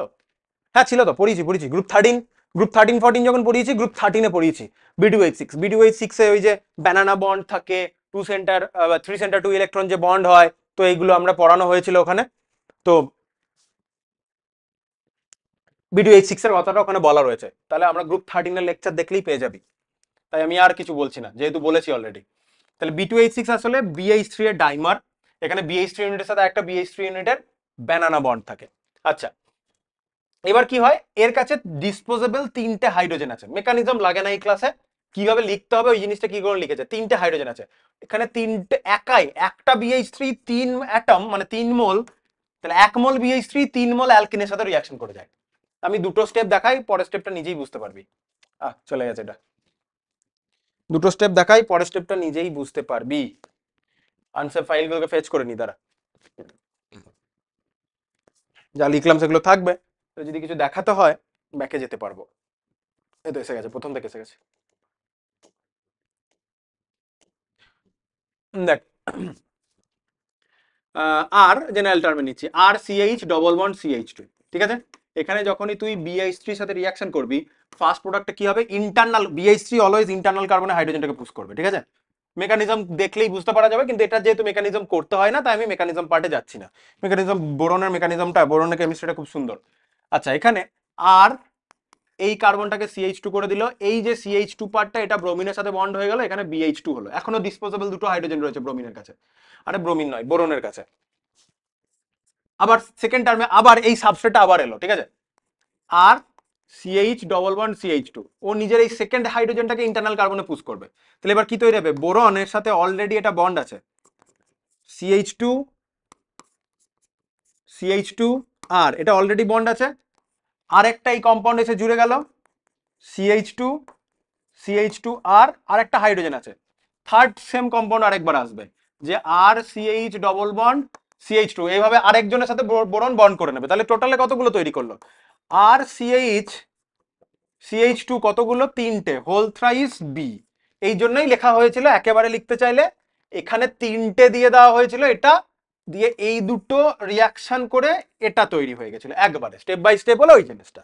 হ্যাঁ ছিল তো, পড়িয়েছি গ্রুপ 13 যখন পড়িয়েছি, গ্রুপ 13-এ পড়িয়েছি B2H6 এ ওই যে ব্যানানা বন্ড থাকে, 2 সেন্টার 3 সেন্টার 2 ইলেকট্রন যে বন্ড হয়, তো এইগুলো আমরা পড়ানো হয়েছিল ওখানে, তো B2H6 এর কথাটা ওখানে বলা রয়েছে, তাহলে আমরা গ্রুপ 13-এর লেকচার দেখলেই পেয়ে যাবি, তাই আমি আর কিছু বলছি না, যেহেতু বলেছি অলরেডি। তাহলে B2H6 আসলে BH3 এর ডাইমার, এখানে BH3 ইউনিটের সাথে একটা BH3 ইউনিটের ব্যানানা বন্ড থাকে। আচ্ছা এবার কি হয়, এর কাছে ডিসপোজেবল 3টে হাইড্রোজেন আছে, মেকানিজম লাগে না এই ক্লাসে, কিভাবে লিখতে হবে ওই জিনিসটা কি করে লিখেছে, 3টে হাইড্রোজেন আছে এখানে, 3টে একটা BH3 3 অ্যাটম মানে 3 মোল, তাহলে 1 মোল BH3 3 মোল অ্যালকিনের সাথে রিয়াকশন করে যায়। আমি দুটো স্টেপ দেখাই, পরের স্টেপটা নিজেই বুঝতে পারবি। চলে গেছে এটা, দুটো স্টেপ দেখাই, পরের স্টেপটা নিজেই বুঝতে পারবি। আনসেভ ফাইলগুলোকে ফেচ করে নি দাঁড়া, যা লিখলাম সেগুলো থাকবে, যদি কিছু দেখাতে হয় ব্যাকে যেতে পারবো। এই তো এসে গেছে, প্রথম থেকে এসে গেছে। দেখ, আর জেনারেল টার্মে নিচ্ছি, আর CH ডবল বন্ড CH2, ঠিক আছে। এখানে যখনই তুই BH3 সাথে রিয়াকশন করবি, ফার্স্ট প্রোডাক্টটা কি হবে, ইন্টারনাল BH3 অলওয়েজ ইন্টারনাল কার্বনে হাইড্রোজেনটাকে পুশ করবে, ঠিক আছে। মেকানিজম দেখলেই বুঝতে পারা যাবে, কিন্তু এটা যেহেতু মেকানিজম করতে হয় না, তাই আমি মেকানিজম পার্টে যাচ্ছি না। মেকানিজম বোরনের মেকানিজমটা, বোরনের কেমিস্ট্রিটা খুব সুন্দর। আচ্ছা, এখানে আর এই কার্বনটাকে CH2 করে দিল, এই যে CH2 পার্টটা এটা ব্রোমিনের সাথে বন্ড হয়ে গেল, এখানে BH2 হলো। এখনো ডিসপোজেবল দুটো হাইড্রোজেন রয়েছে ব্রোমিনের কাছে, আরে ব্রোমিন নয়, বোরনের কাছে। আবার সেকেন্ড টার্মে আবার এই সাবস্ট্রেটটা আবার এলো, ঠিক আছে। আর CH ডবল বন্ড CH2, ও নিজের এই সেকেন্ড হাইড্রোজেনটাকে ইন্টারনাল কার্বনে পুশ করবে। তাহলে এবার কি তৈরি হবে, বোরনের সাথে অলরেডি এটা বন্ড আছে, CH2 CH2 আর এটা অলরেডি বন্ড আছে, আরেকটা এই কম্পাউন্ড এসে জুড়ে গেল, CH2 CH2 আর একটা হাইড্রোজেন আছে, থার্ড সেম কম্পাউন্ড আরেকবার আসবে, যে আর CH ডবল বন্ড CH2, এইভাবে আরেকজনের সাথে বোরন বন্ড করে নেবে। তাহলে টোটালে কতগুলো তৈরি করলো, আর CH কতগুলো, 3টে, হোল থ্রাইস বি। এই জন্যই লেখা হয়েছিল, একেবারে লিখতে চাইলে এখানে 3টে দিয়ে দেওয়া হয়েছিল, এটা দিয়ে এই দুটো রিয়াকশন করে এটা তৈরি হয়ে গেছিল, একবারে স্টেপ বাই স্টেপ হলো ওই জিনিসটা।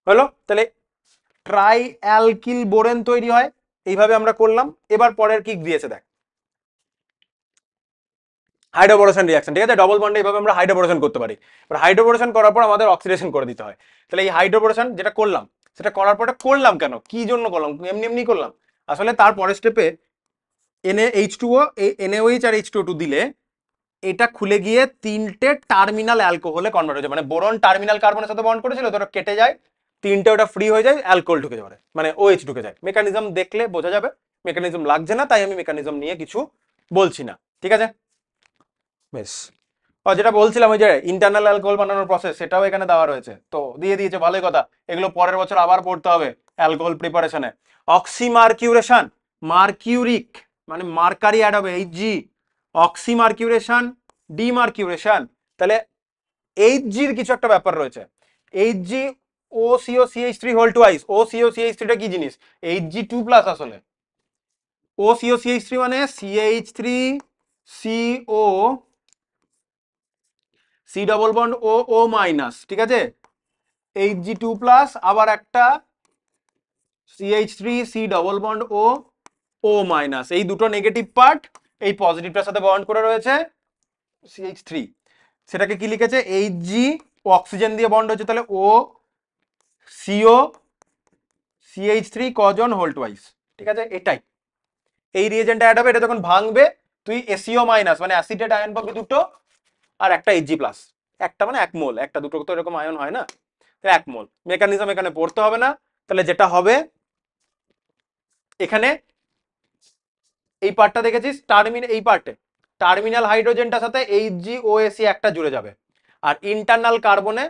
হলো, তাহলে ট্রাই অ্যালকিল বোরেন তৈরি হয়, এইভাবে আমরা করলাম। এবার পরের কি দিয়েছে দেখ, হাইড্রোবোরেশন রিয়াকশন, ঠিক আছে। ডবল বন্ডে এইভাবে আমরা হাইড্রোবোরেশন করতে পারি। এবার হাইড্রোবোরেশন করার পর আমাদের অক্সিডেশন করে দিতে হয়। তাহলে এই হাইড্রোবোরেশন যেটা করলাম, সেটা করার পর করলাম কেন, কি জন্য করলাম, এমনি এমনি করলাম? আসলে তার পরের স্টেপে NaH2O, NaOH আর H2O2 দিলে এটা খুলে গিয়ে 3টে টার্মিনাল অ্যালকোহলে কনভার্ট হয়ে যায়, মানে বোরন টার্মিনাল কার্বনের সাথে বন্ড করেছিল, তো ওটা কেটে যায়, 3টে ওটা ফ্রি হয়ে যায়, অ্যালকোহল ঢুকে যাবে, মানে OH ঢুকে যায়। মেকানিজম দেখলে বোঝা যাবে, মেকানিজম লাগছে না, তাই আমি মেকানিজম নিয়ে কিছু বলছি না, ঠিক আছে। বেশ, যেটা বলছিলাম ওই যে ইন্টারনাল অ্যালকোহল বানানোর প্রসেস, সেটাও এখানে দেওয়া রয়েছে, তো দিয়ে দিয়েছে, ভালোই কথা। এগুলো পরের বছর আবার পড়তে হবে অ্যালকোহল প্রিপারেশনে। অক্সিমার্কিউরেশন, মার্কিউরিক মানে মার্কারি অ্যাড হবে, Hg, অক্সিমার্কিউরেশন, ডিমার্কিউরেশন। তাহলে Hgর কিছু একটা ব্যাপার রয়েছে, Hg OCO CH3 whole twice, OCO CH3 টা কি জিনিস, Hg2+ আসলে। OCO CH3 মানে CH3CO C ডবল বন্ড ও মাইনাস, ঠিক আছে, Hg2+, আবার একটা CH3C ডবল বন্ড ও মাইনাস, এই দুটো নেগেটিভ পার্ট এই পজিটিভটার সাথে বন্ড করে রয়েছে CH3, সেটাকে কি লিখেছে, Hg, ও অক্সিজেন দিয়ে বন্ড হচ্ছে, তাহলে ও CO CH3 কজন হোল টুয়াইস, ঠিক আছে। এটাই এই রিয়েজেন্টটা অ্যাড হবে, এটা যখন ভাঙবে তুই SiO মাইনাস মানে অ্যাসিডেট আয়ন পাবি দুটো, আর একটা Hg+, একটা মানে 1 মোল, একটা দুটো তো এরকম আয়ন হয় না, 1 মোল। মেকানিজম এখানে পড়তে হবে না। তাহলে যেটা হবে এখানে এই পার্টটা দেখেছিস, এই পার্টে টার্মিনাল হাইড্রোজেনটার সাথে HgOAC একটা জুড়ে যাবে, আর ইন্টারনাল কার্বনে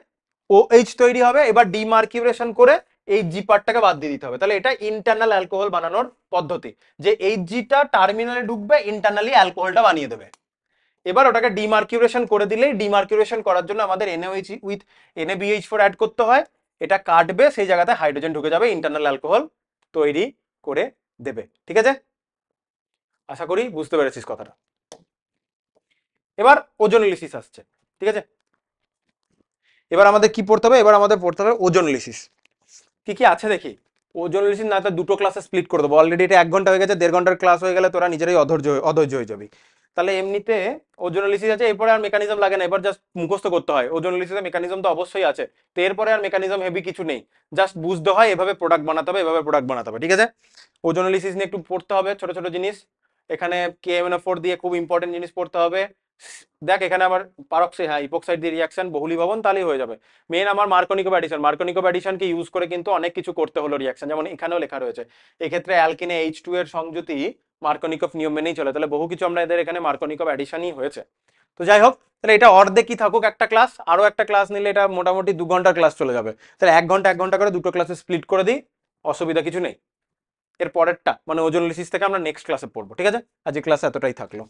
OH তৈরি হবে। এবার ডিমার্কিউরেশন করে এই জি পার্টটাকে বাদ দিয়ে দিতে হবে। তাহলে এটা ইন্টারনাল অ্যালকোহল বানানোর পদ্ধতি, যে Hgটা টার্মিনালে ঢুকবে, ইন্টারনালি অ্যালকোহলটা বানিয়ে দেবে। এবার ওটাকে ডিমার্কিউরেশন করে দিলেই, ডিমার্কিউরেশন করার জন্য আমাদের NaOH উইথ NaBH4 অ্যাড করতে হয়, এটা কাটবে, সেই জায়গাতে হাইড্রোজেন ঢুকে যাবে, ইন্টারনাল অ্যালকোহল তৈরি করে দেবে, ঠিক আছে। আশা করি বুঝতে পেরেছিস কথাটা। এবার ওজোনোলিসিস আসছে, ঠিক আছে। এবার আমাদের কি পড়তে হবে, এবার আমাদের পড়তে হবে ওজোনোলিসিস। কি কি আছে দেখি। ওজোনোলিসিস না তো দুটো ক্লাসে স্প্লিট করে দেবো, অলরেডি এটা 1 ঘন্টা হয়ে গেছে, 1.5 ঘন্টার ক্লাস হয়ে গেলে তোরা নিজেরাই অধৈর্য হয়ে যাবি। তাহলে এমনিতে ওজোনোলিসিস আছে, এরপরে আর মেকানিজম লাগে না, এবার জাস্ট মুখস্থ করতে হয়। ওজোনোলিসিসের মেকানিজম তো অবশ্যই আছে, তো এরপরে আর মেকানিজম হেভি কিছু নেই, জাস্ট বুঝতে হয় এভাবে প্রোডাক্ট বানাতে হবে, এভাবে প্রোডাক্ট বানাতে হবে, ঠিক আছে। ওজোনোলিসিস নিয়ে একটু পড়তে হবে ছোট ছোট জিনিস, এখানে KMnO4 দিয়ে খুব ইম্পর্টেন্ট জিনিস পড়তে হবে। দেখ এখানে আমার পারক্সাইড, হ্যাঁ ইপোক্সাইড দিয়ে রিয়াকশন বহুলীভবন, তাহলেই হয়ে যাবে। মেন আমার মার্কোনিকো অ্যাডিশন, মার্কোনিকো অ্যাডিশনকে ইউজ করে কিন্তু অনেক কিছু করতে হলো রিয়াকশন, যেমন এখানেও লেখা রয়েছে এক্ষেত্রে অ্যালকিনে H2 এর সংযুতি মার্কোনিকভ নিয়ম মেনেই চলে, তাহলে বহু কিছু আমরা এদের এখানে মার্কোনিকভ অ্যাডিশনই হয়েছে। তো যাই হোক, তাহলে এটা অর্ধেকই থাকুক একটা ক্লাস, আরো একটা ক্লাস নিলে এটা মোটামুটি 2 ঘন্টার ক্লাস চলে যাবে, তাহলে 1 ঘন্টা করে দুটো ক্লাসে স্প্লিট করে দিই, অসুবিধা কিছু নেই। এর পরেরটা মানে ওজোন লিসিস থেকে আমরা নেক্সট ক্লাসে পড়বো, ঠিক আছে? আজকে ক্লাসে এতটাই থাকলো।